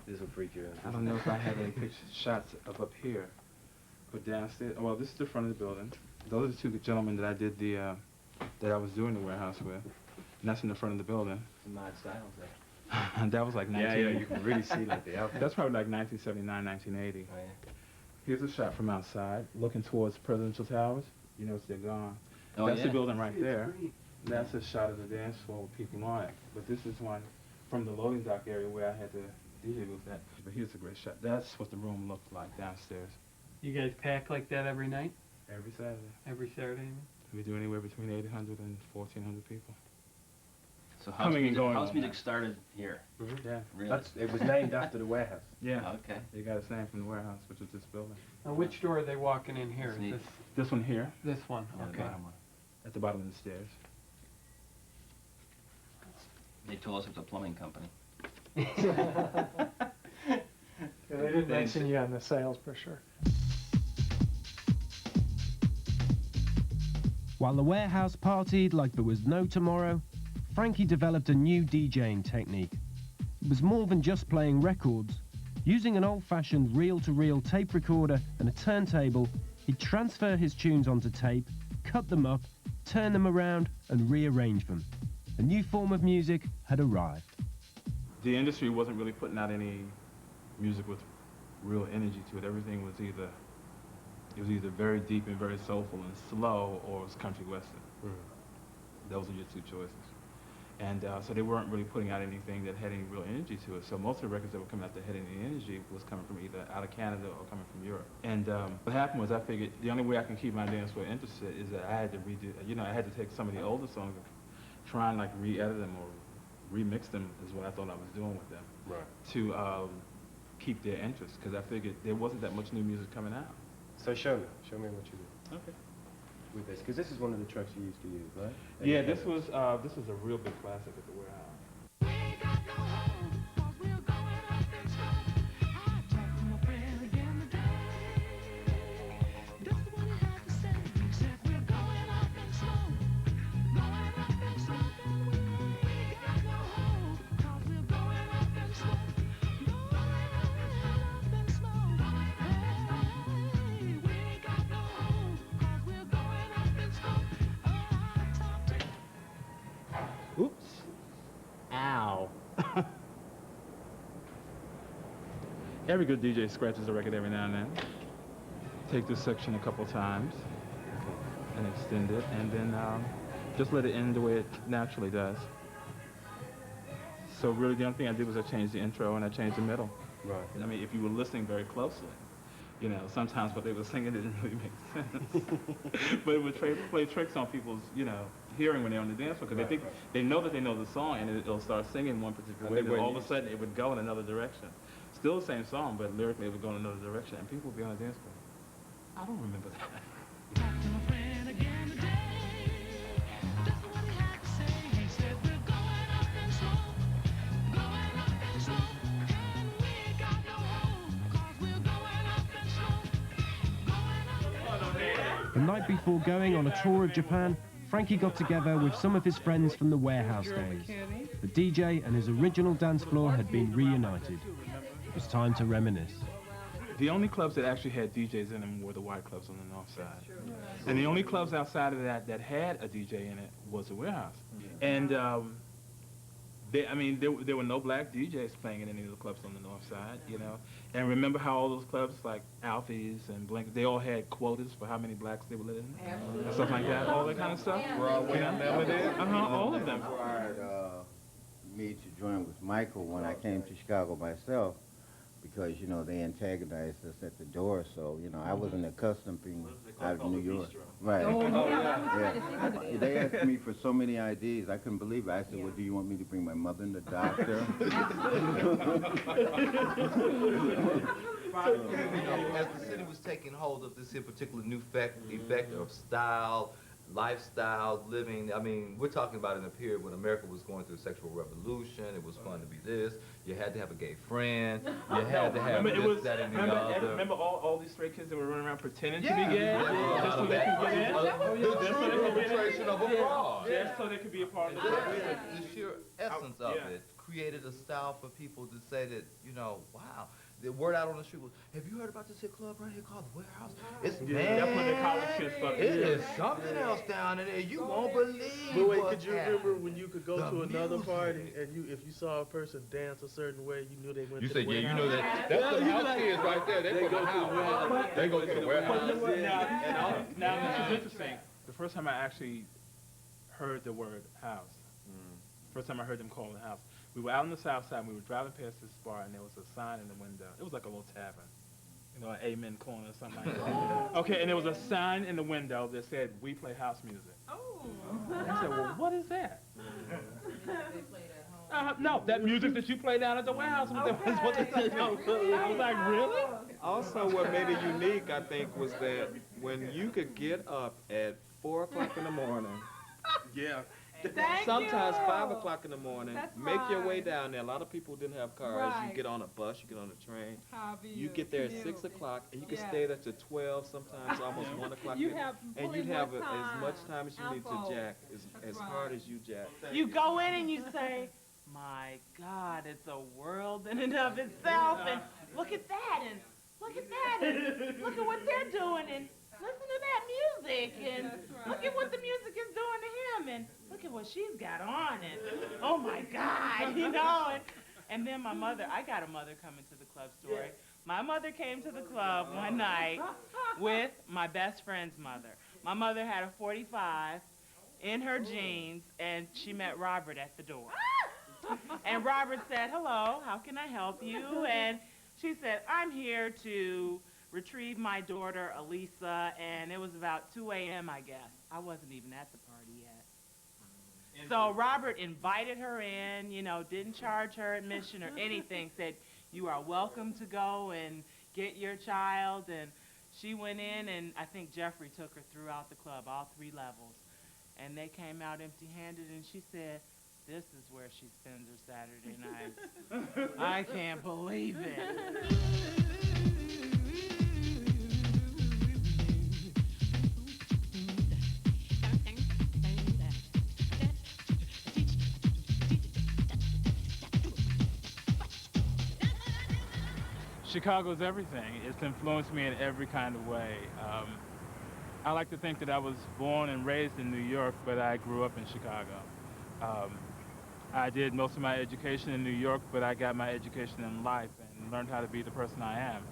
This will freak you out. I don't know if I have any shots of up here, but downstairs. Well, this is the front of the building. Those are the two gentlemen that I did that I was doing the warehouse with. And that's in the front of the building. Some odd styles there. And that was like 19... Yeah, you can really see like the outfit. That's probably like 1979, 1980. Oh, yeah. Here's a shot from outside, looking towards Presidential Towers. You notice they're gone. Oh, that's yeah. the building right there. That's a shot of the dance floor with people on it. But this is one from the loading dock area where I had the DJ booth at. But here's a great shot. That's what the room looked like downstairs. You guys pack like that every night? Every Saturday. Every Saturday, you mean? We do anywhere between 800 and 1,400 people. So house music started here? Yeah. Really? It was named after the warehouse. Yeah. Okay. They got its name from the warehouse, which is this building. Now, which door are they walking in here? Is This one here. This one, okay. At the bottom of the stairs. They told us it's a plumbing company. Yeah, they didn't mention you on the sales brochure. While the warehouse partied like there was no tomorrow, Frankie developed a new DJing technique. It was more than just playing records. Using an old-fashioned reel-to-reel tape recorder and a turntable, he'd transfer his tunes onto tape, cut them up, turn them around, and rearrange them. A new form of music had arrived. The industry wasn't really putting out any music with real energy to it. Everything was either very deep and very soulful and slow, or it was country western. Those are your two choices. And so they weren't really putting out anything that had any real energy to it. So most of the records that were coming out that had any energy was coming from either out of Canada or coming from Europe. And what happened was I figured the only way I can keep my dance floor interested is that I had to redo, I had to take some of the older songs and try and like re-edit them or remix them is what I thought I was doing with them. Right. To keep their interest, because I figured there wasn't that much new music coming out. So show me what you do. Okay. With this, because this is one of the tracks you used to use, right? Yeah, this was a real big classic at the warehouse. Oops. Ow. Every good DJ scratches a record every now and then. Take this section a couple times and extend it, and then just let it end the way it naturally does. So really the only thing I did was I changed the intro and I changed the middle. Right. I mean, if you were listening very closely, You know, sometimes what they were singing didn't really make sense. But it would play tricks on people's, you know, hearing when they're on the dance floor, because they think they know that they know the song, and it'll start singing one particular way, and then all of a sudden it would go in another direction. Still the same song, but lyrically it would go in another direction, and people would be on the dance floor. I don't remember that. The night before going on a tour of Japan, Frankie got together with some of his friends from the warehouse days. The DJ and his original dance floor had been reunited. It was time to reminisce. The only clubs that actually had DJs in them were the white clubs on the north side. And the only clubs outside of that that had a DJ in it was the warehouse. And there were no black DJs playing in any of the clubs on the north side, you know. And remember how all those clubs like Alfie's and Blink, they all had quotas for how many blacks they were letting in? And stuff like that, all that kind of stuff. Broadway and Melody? All of them. Inspired me to join with Michael when I came to Chicago myself, because, you know, they antagonized us at the door, so, you know, I wasn't accustomed being out of New York. Right. Oh, yeah. Yeah. They asked me for so many IDs, I couldn't believe it. I said, well, do you want me to bring my mother and the doctor? As the city was taking hold of this here particular new effect of style, lifestyle, living, I mean, we're talking about in a period when America was going through a sexual revolution. It was fun to be this. You had to have a gay friend. You had to have this, that, and the other. Remember all these straight kids that were running around pretending to be gay? Just so they could get in? The true perpetration of a fraud. Just so they could be a part of the The sheer essence of it created a style for people to say that, you know, wow. The word out on the street was, have you heard about this here club right here called the Warehouse? It's it is something else down in there. You won't believe. But wait, could you remember when you could go to another party and if you saw a person dance a certain way, you knew they went to the warehouse? You know that's the house kids right there. They go to the warehouse. They go to the warehouse. Now, this is interesting. The first time I actually heard the word house, first time I heard them call it house, we were out on the south side, and we were driving past this bar, and there was a sign in the window. It was like a little tavern, you know, an Amen corner or something like that. Okay, and there was a sign in the window that said, "We play house music." Oh. I said, well, what is that? They played at home. No, that music that you play down at the warehouse. Okay. What they said. I was like, really? Also, what made it unique, I think, was that when you could get up at 4 o'clock in the morning, sometimes 5 o'clock in the morning, make your way down there. A lot of people didn't have cars. You get on a bus, you get on a train. You get there at 6 o'clock, and you can stay there to 12, sometimes almost 1 o'clock. And you have as much time as you need to jack, as hard as you jack. You go in and you say, my God, it's a world in and of itself, and look at that, and look at that, and look at what they're doing, and listen to that music, and look at what the music is doing to him, and look at what she's got on, and oh my God, you know, and then my mother, I got a mother coming to the club story. My mother came to the club one night with my best friend's mother. My mother had a 45 in her jeans, and she met Robert at the door. And Robert said, hello, how can I help you? And she said, I'm here to retrieve my daughter, Elisa, and it was about 2 a.m., I guess. I wasn't even at the party yet. So Robert invited her in, you know, didn't charge her admission or anything, said, you are welcome to go and get your child. And she went in, and I think Jeffrey took her throughout the club, all 3 levels. And they came out empty-handed, and she said, this is where she spends her Saturday nights. I can't believe it. Chicago's everything. It's influenced me in every kind of way. I like to think that I was born and raised in New York, but I grew up in Chicago. I did most of my education in New York, but I got my education in life and learned how to be the person I am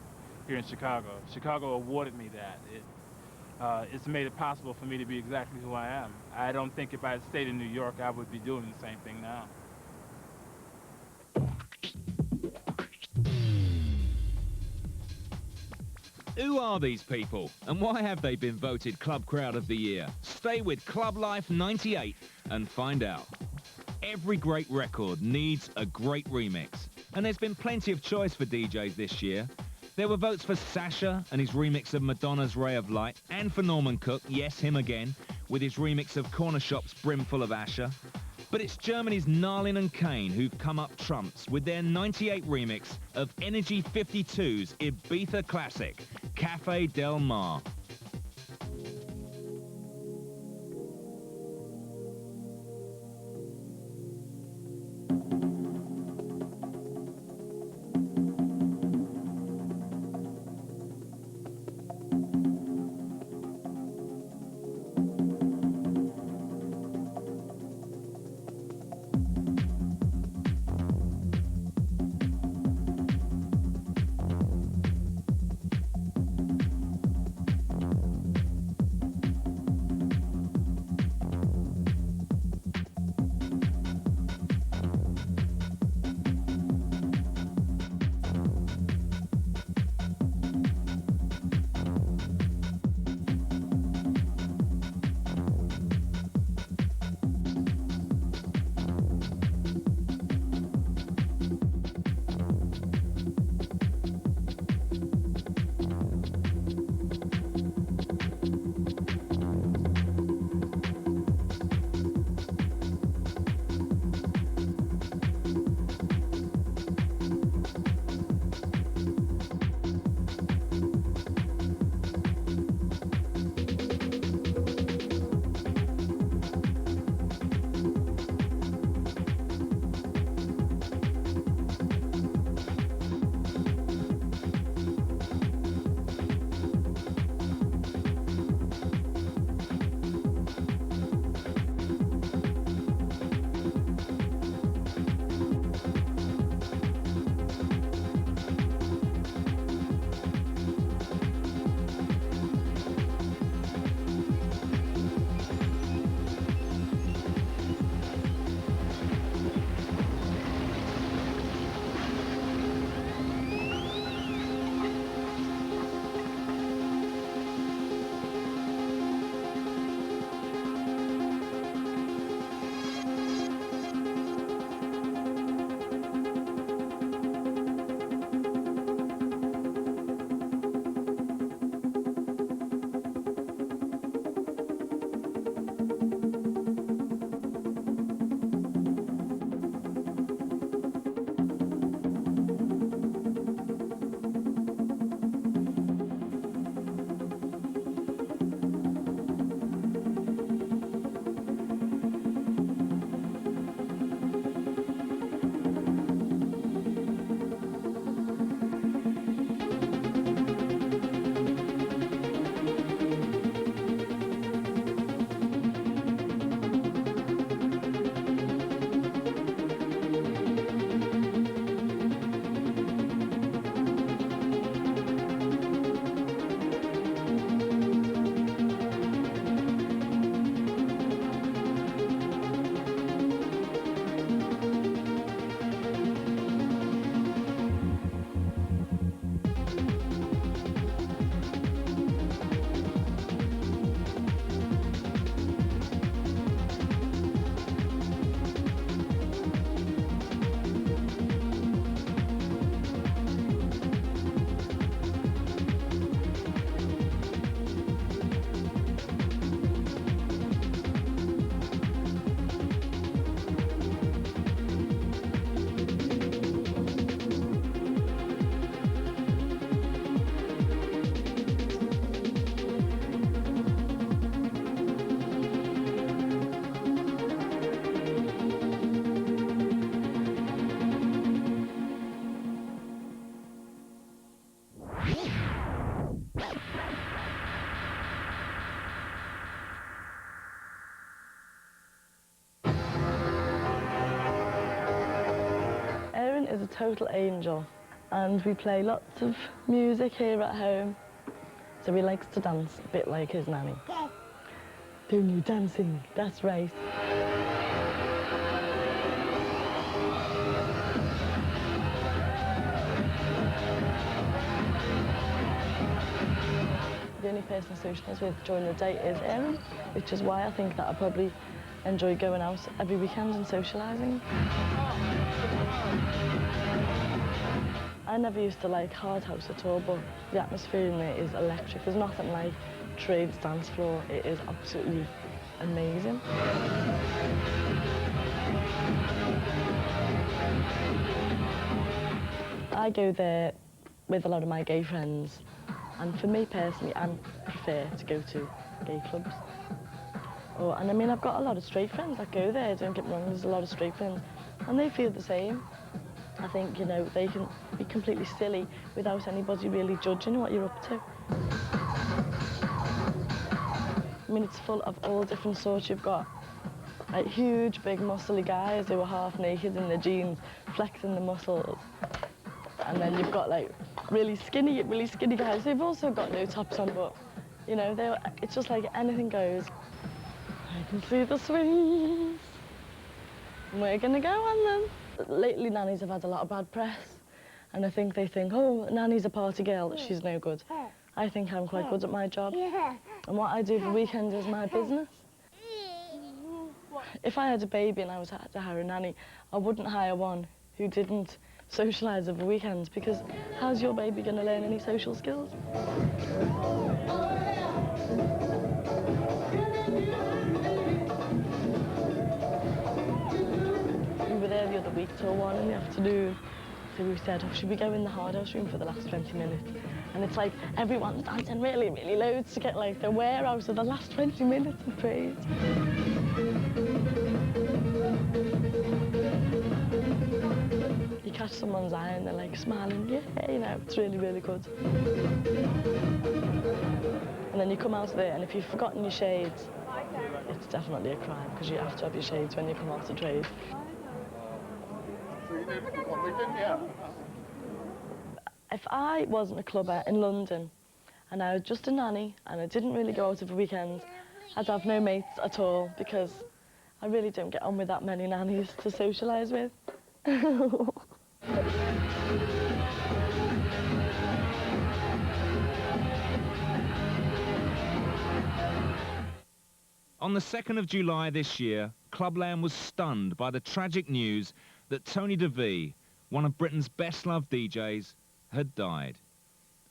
here in Chicago. Chicago awarded me that. It's made it possible for me to be exactly who I am. I don't think if I had stayed in New York, I would be doing the same thing now. Who are these people, and why have they been voted Club Crowd of the Year? Stay with Clublife 98 and find out. Every great record needs a great remix, and there's been plenty of choice for DJs this year. There were votes for Sasha and his remix of Madonna's Ray of Light, and for Norman Cook, yes, him again, with his remix of Corner Shop's Brimful of Asher. But it's Germany's Narlin and Kane who've come up trumps with their 98 remix of Energy 52's Ibiza classic, Café Del Mar. is a total angel, and we play lots of music here at home, so he likes to dance a bit like his nanny. Doing you dancing, that's right. the only person I socialise with during the day is him, which is why I think that I probably enjoy going out every weekend and socialising. I never used to like hard house at all, but the atmosphere in there is electric. There's nothing like Trade's dance floor. It is absolutely amazing. I go there with a lot of my gay friends, and for me personally, I prefer to go to gay clubs. And I mean, I've got a lot of straight friends that go there, don't get me wrong, there's a lot of straight friends, and they feel the same. I think, you know, they can be completely silly without anybody really judging what you're up to. I mean, it's full of all different sorts. You've got like huge, big, muscly guys who are half naked in their jeans, flexing the muscles. And then you've got like really skinny guys who've also got no tops on, but, you know, it's just like anything goes. I can see the swings. We're gonna go on them. Lately, nannies have had a lot of bad press, and I think they think, oh, nanny's a party girl, she's no good. I think I'm quite good at my job, and what I do for weekends is my business. If I had a baby and I was to hire a nanny, I wouldn't hire one who didn't socialise over weekends, because how's your baby going to learn any social skills? We were there the other week till 1 in the afternoon, so we said, oh, should we go in the hard house room for the last 20 minutes? And it's like everyone's dancing really, really loads to get like the wear out of the last 20 minutes of praise. You catch someone's eye and they're like smiling, yeah, you know, it's really, really good. And then you come out of there, and if you've forgotten your shades, it's definitely a crime, because you have to have your shades when you come out to trade. If I wasn't a clubber in London, and I was just a nanny, and I didn't really go out over weekends, I'd have no mates at all, because I really don't get on with that many nannies to socialise with. On the 2nd of July this year, Clubland was stunned by the tragic news that Tony DeVee, one of Britain's best-loved DJs, had died.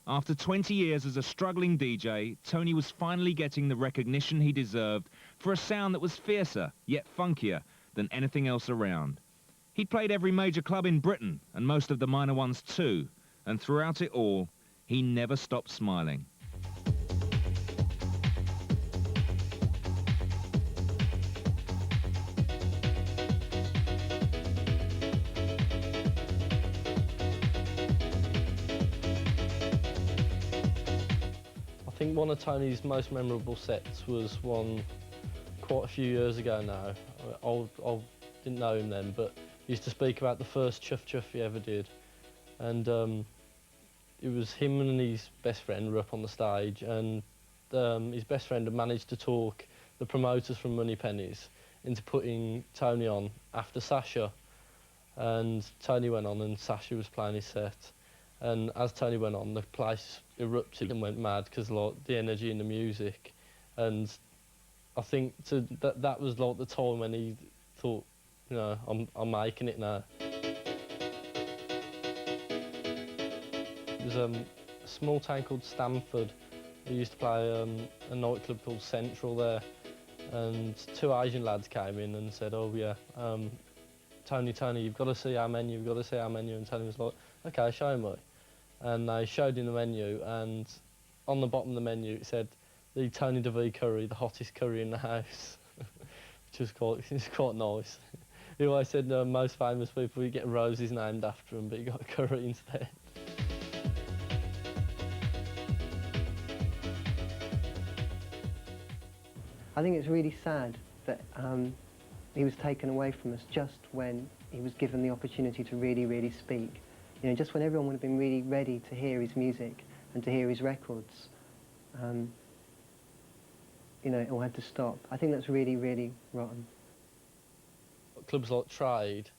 After 20 years as a struggling DJ, Tony was finally getting the recognition he deserved for a sound that was fiercer, yet funkier, than anything else around. He played every major club in Britain, and most of the minor ones too, and throughout it all, he never stopped smiling. I think one of Tony's most memorable sets was one quite a few years ago now. I didn't know him then, but he used to speak about the first Chuff Chuff he ever did. And it was him and his best friend were up on the stage, and his best friend had managed to talk the promoters from Moneypennies into putting Tony on after Sasha. And Tony went on and Sasha was playing his set. And as Tony went on, the place erupted and went mad because like the energy and the music. And I think that was like the time when he thought, you know, I'm making it now. It was a small town called Stamford. We used to play a nightclub called Central there, and 2 Asian lads came in and said, oh yeah, Tony, you've got to see our menu, you've got to see our menu. And Tony was like, okay, show me. And they showed him the menu, and on the bottom of the menu it said, the Tony DeVee curry, the hottest curry in the house, which was quite nice. He always said most famous people, you get roses named after them, but you got a curry instead. I think it's really sad that he was taken away from us just when he was given the opportunity to really, really speak. You know, just when everyone would have been really ready to hear his music and to hear his records. You know, it all had to stop. I think that's really, really rotten. Clubs like Trade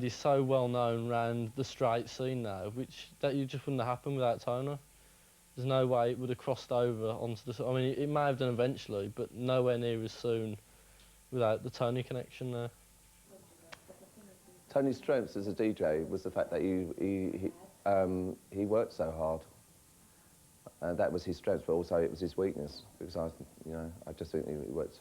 is so well known around the straight scene now, which that you just wouldn't have happened without Tony. There's no way it would have crossed over onto the... I mean, it may have done eventually, but nowhere near as soon without the Tony connection there. Tony's strengths as a DJ was the fact that he worked so hard. That was his strength, but also it was his weakness, because I just think he worked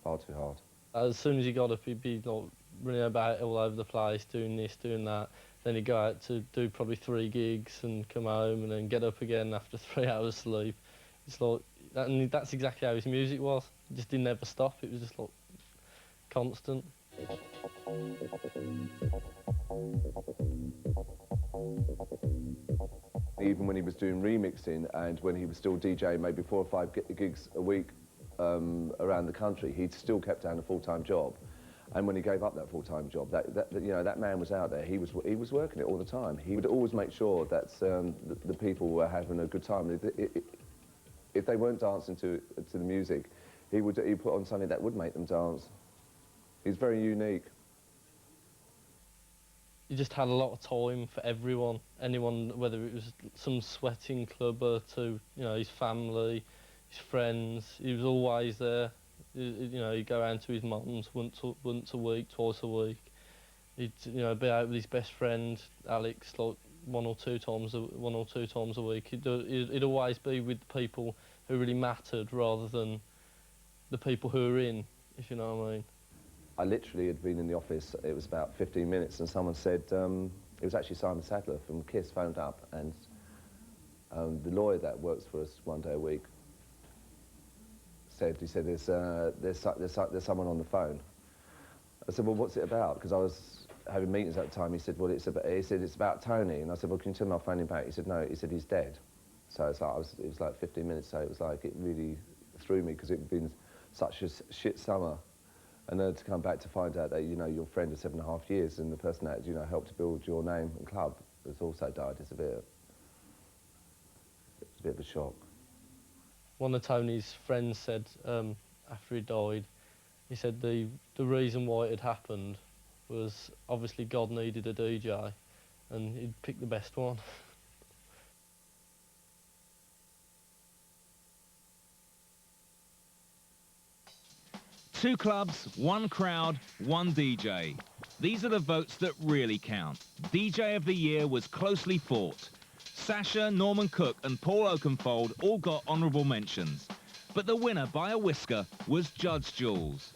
far too hard. As soon as he got up, he'd be like running about all over the place, doing this, doing that. Then he'd go out to do probably 3 gigs and come home and then get up again after 3 hours sleep. It's like, and that's exactly how his music was. It just didn't ever stop. It was just like constant. Even when he was doing remixing and when he was still DJing maybe 4 or 5 gigs a week around the country, he still kept down a full-time job. And when he gave up that full-time job, that man was out there. He was working it all the time. He would always make sure that the people were having a good time. If they weren't dancing to the music, he put on something that would make them dance. He's very unique. He just had a lot of time for everyone. Anyone, whether it was some sweating clubber to, his family, his friends, he was always there. He'd go around to his mum's once a week, twice a week. He'd, be out with his best friend Alex like one or two times a week. He'd always be with people who really mattered rather than the people who were in, if you know what I mean. I literally had been in the office. It was about 15 minutes, and someone said it was actually Simon Sadler from Kiss phoned up, and the lawyer that works for us one day a week. He said, there's someone on the phone. I said, well, what's it about? Because I was having meetings at the time. He said, well, he said, it's about Tony. And I said, well, can you tell me I'll phone him back? He said, no. He said, he's dead. So it's like, it was like 15 minutes, so it was like, it really threw me because it had been such a shit summer. And then to come back to find out that, your friend of 7.5 years and the person that, helped to build your name and club has also died, it's a bit of a shock. One of Tony's friends said after he died, he said the reason why it had happened was obviously God needed a DJ and he'd picked the best one. Two clubs, one crowd, one DJ. These are the votes that really count. DJ of the Year was closely fought. Sasha, Norman Cook and Paul Oakenfold all got honourable mentions. But the winner by a whisker was Judge Jules.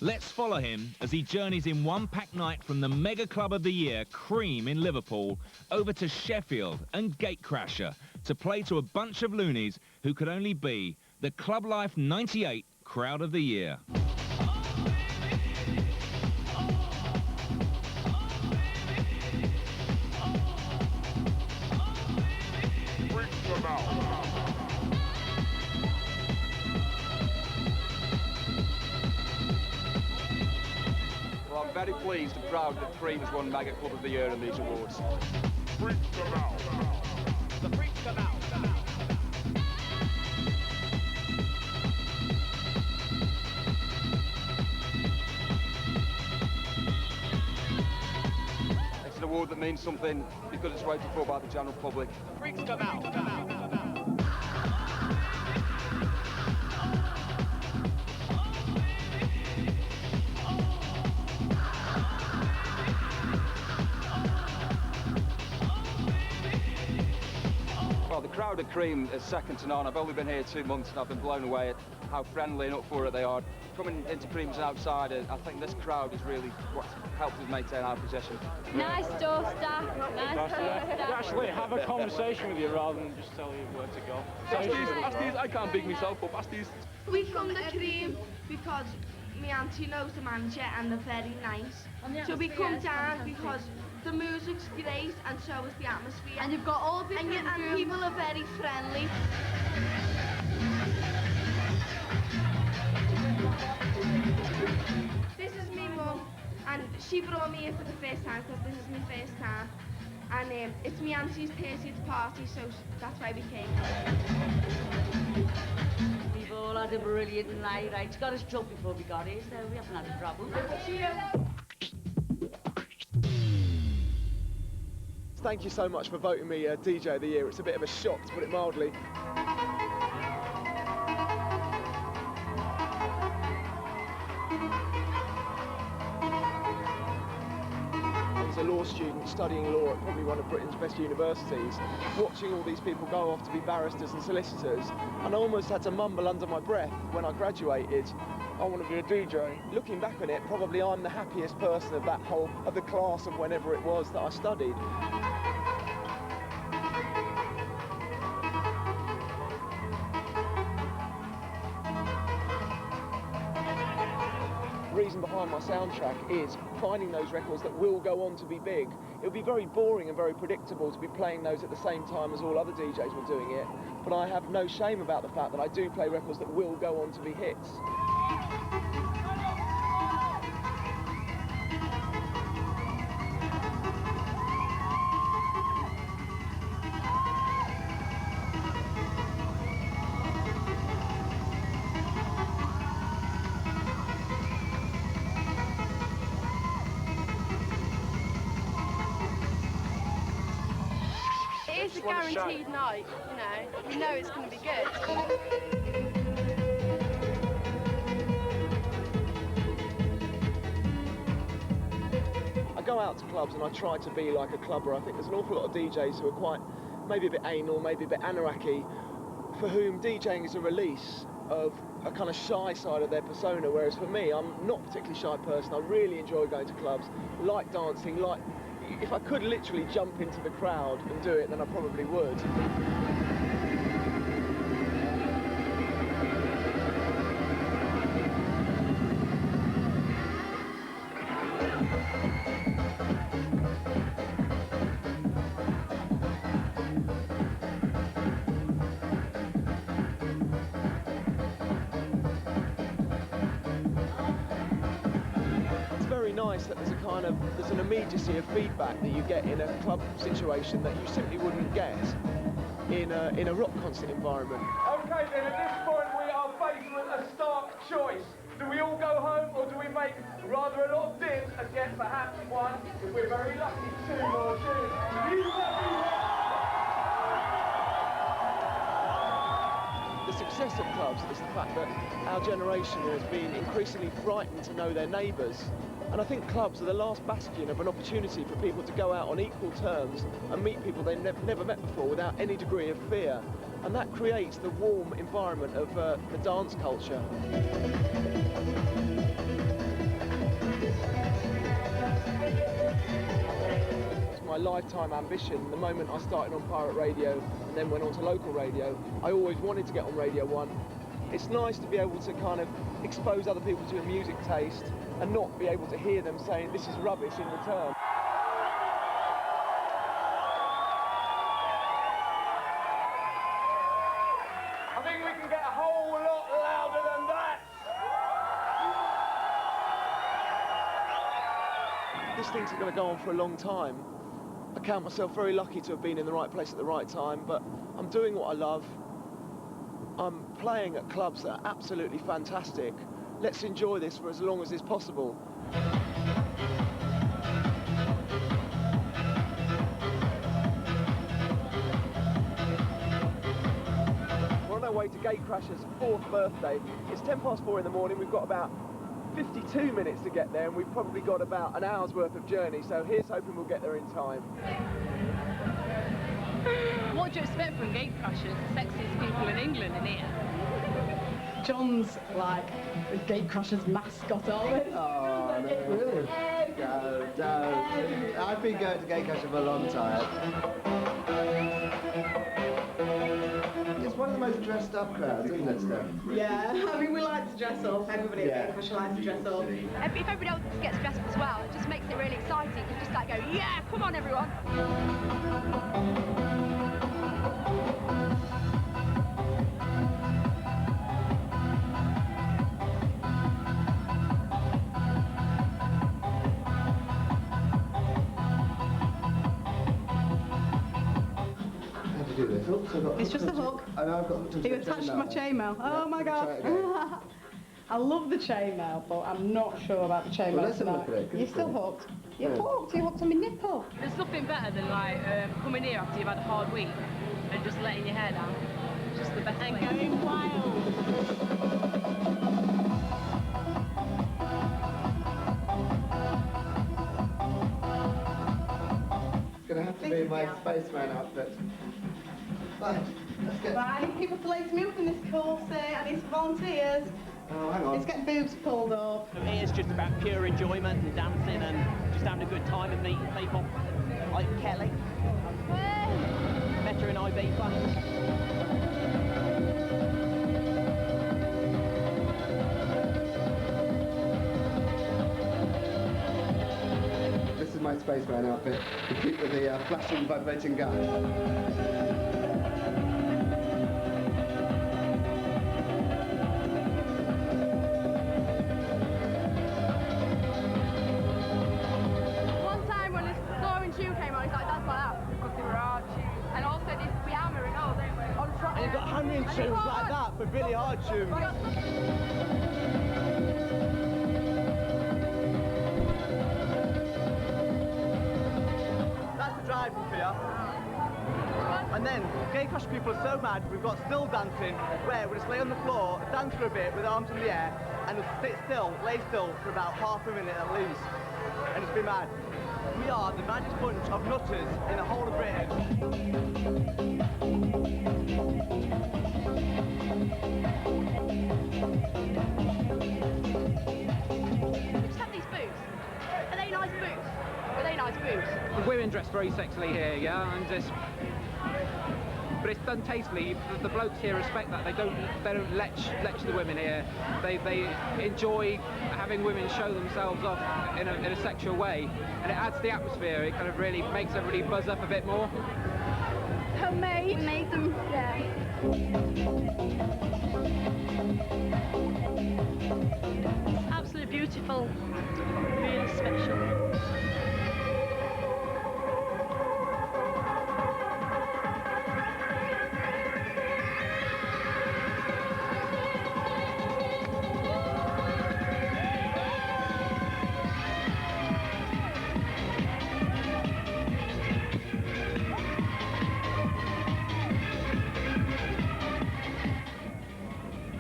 Let's follow him as he journeys in one packed night from the mega club of the year, Cream in Liverpool, over to Sheffield and Gatecrasher to play to a bunch of loonies who could only be the Clublife 98 Crowd of the Year. Well, I'm very pleased and proud that Cream has won Mega Club of the Year in these awards. Freak them out. The freak them out. It's an award that means something because it's voted for by the general public. Freaks come out. Well, the crowd at Cream is second to none. I've only been here 2 months and I've been blown away at how friendly and up for it they are. Coming into Cream as an outsider, I think this crowd is really what's helped us maintain our position. Nice door staff. Nice door staff. Actually, have a conversation with you rather than just tell you where to go. Ask these, I can't big myself up. Ask these. We come to Cream because my auntie knows the manager and they're very nice. So we come down because the music's great and so is the atmosphere. And you've got all different groups. And people are very friendly. This is my mum and she brought me in for the first time because this is my first time. And it's my auntie's 30th party, so that's why we came. We've all had a brilliant night, right? It's got us drunk before we got here, so we haven't had a problem. Thank you so much for voting me DJ of the Year. It's a bit of a shock, to put it mildly. as a law student studying law at probably one of Britain's best universities, watching all these people go off to be barristers and solicitors, and I almost had to mumble under my breath when I graduated, I want to be a DJ. Looking back on it, probably I'm the happiest person of the class of whenever it was that I studied. The reason behind my soundtrack is finding those records that will go on to be big. It would be very boring and very predictable to be playing those at the same time as all other DJs were doing it, but I have no shame about the fact that I do play records that will go on to be hits. It's a guaranteed night, you know it's going to be good. I go out to clubs and I try to be like a clubber. I think there's an awful lot of DJs who are quite, maybe a bit anal, maybe a bit anarchy, for whom DJing is a release of a kind of shy side of their persona, whereas for me, I'm not a particularly shy person. I really enjoy going to clubs, like dancing, like... If I could literally jump into the crowd and do it, then I probably would. Nice that there's an immediacy of feedback that you get in a club situation that you simply wouldn't get in a rock concert environment. Okay then, at this point we are faced with a stark choice. Do we all go home or do we make rather a lot of dips and get perhaps one, if we're very lucky, two more tunes? The success of clubs is the fact that our generation has been increasingly frightened to know their neighbours. And I think clubs are the last bastion of an opportunity for people to go out on equal terms and meet people they've never met before without any degree of fear. And that creates the warm environment of the dance culture. It's my lifetime ambition. The moment I started on pirate radio and then went on to local radio, I always wanted to get on Radio 1. It's nice to be able to kind of expose other people to a music taste and not be able to hear them saying this is rubbish in return. I think we can get a whole lot louder than that. This thing's going to go on for a long time. I count myself very lucky to have been in the right place at the right time, but I'm doing what I love. I'm playing at clubs that are absolutely fantastic. Let's enjoy this for as long as is possible. We're on our way to Gatecrasher's 4th birthday. It's 4:10 in the morning. We've got about 52 minutes to get there, and we've probably got about an hour's worth of journey, so here's hoping we'll get there in time. What do you expect from Gatecrashers, the sexiest people in England in here? John's like the Gatecrashers mascot always. Oh, no, really? No, don't. I've been going to Gatecrasher for a long time. It's one of the most dressed up crowds, isn't it, Steph? Yeah, I mean, we like to dress up. Everybody at Gatecrasher likes to dress up. If everybody else gets dressed up as well, it just makes it really exciting. You just like go, yeah, come on everyone. It's just a hook. I know I've got hooked You attached to my chainmail. Oh my god. I love the chainmail, but I'm not sure about the chainmail. Well, let's have a look at it. You're still hooked. You're hooked. You're hooked on my nipple. There's nothing better than like coming here after you've had a hard week and just letting your hair down. It's just the best thing. And going wild. to be in my spaceman outfit. Right, let's get... Right, I need people to legs moving this course. I need some volunteers. Oh, hang on. Let's get boobs pulled up. It is just about pure enjoyment and dancing and just having a good time and meeting people. Like Kelly. Met her in Ibiza. This is my spaceman outfit, complete with the flashing, vibrating gun. And you've got hammering tunes like that for Billy Hard tunes. That's the driving fear. And then, gay crush people are so mad, we've got still dancing, where we just lay on the floor, dance for a bit with arms in the air, and just sit still, lay still for about half a minute at least, and just be mad. We are the maddest bunch of nutters in the whole of Britain. Just have these boots. Are they nice boots? Are they nice boots? The women dress very sexily here, yeah, and just... But it's done tastefully. The blokes here respect that. They don't lecture the women here. They enjoy having women show themselves off in a sexual way, and it adds to the atmosphere. It kind of really makes everybody buzz up a bit more. Homemade. We made them, yeah. Absolutely beautiful, really special.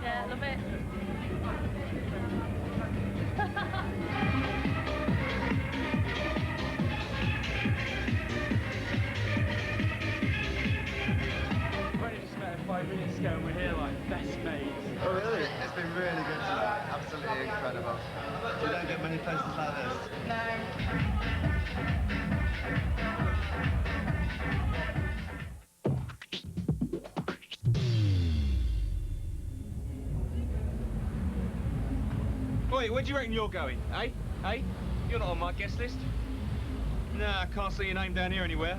Yeah, love it. Only just met her 5 minutes ago and we're here like best mates. Oh really? It's been really good tonight. Absolutely incredible. You don't get many places like this. Wait, where do you reckon you're going? Eh? Eh? You're not on my guest list. Nah, I can't see your name down here anywhere.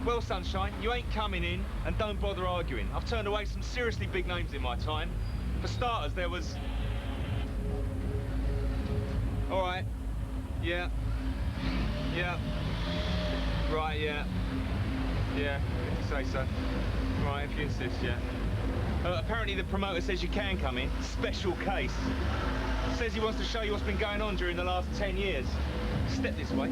Well, Sunshine, you ain't coming in, and don't bother arguing. I've turned away some seriously big names in my time. For starters, there was... All right. Yeah. Yeah. Right, yeah. Yeah, if you say so. Right, if you insist, yeah. Apparently the promoter says you can come in. Special case. Says he wants to show you what's been going on during the last 10 years. Step this way.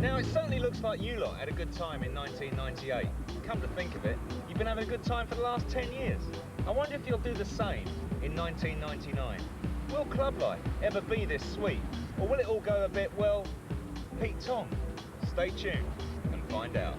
Now, it certainly looks like you lot had a good time in 1998. Come to think of it, you've been having a good time for the last 10 years. I wonder if you'll do the same in 1999. Will Clublife ever be this sweet? Or will it all go a bit, well, Pete Tong? Stay tuned and find out.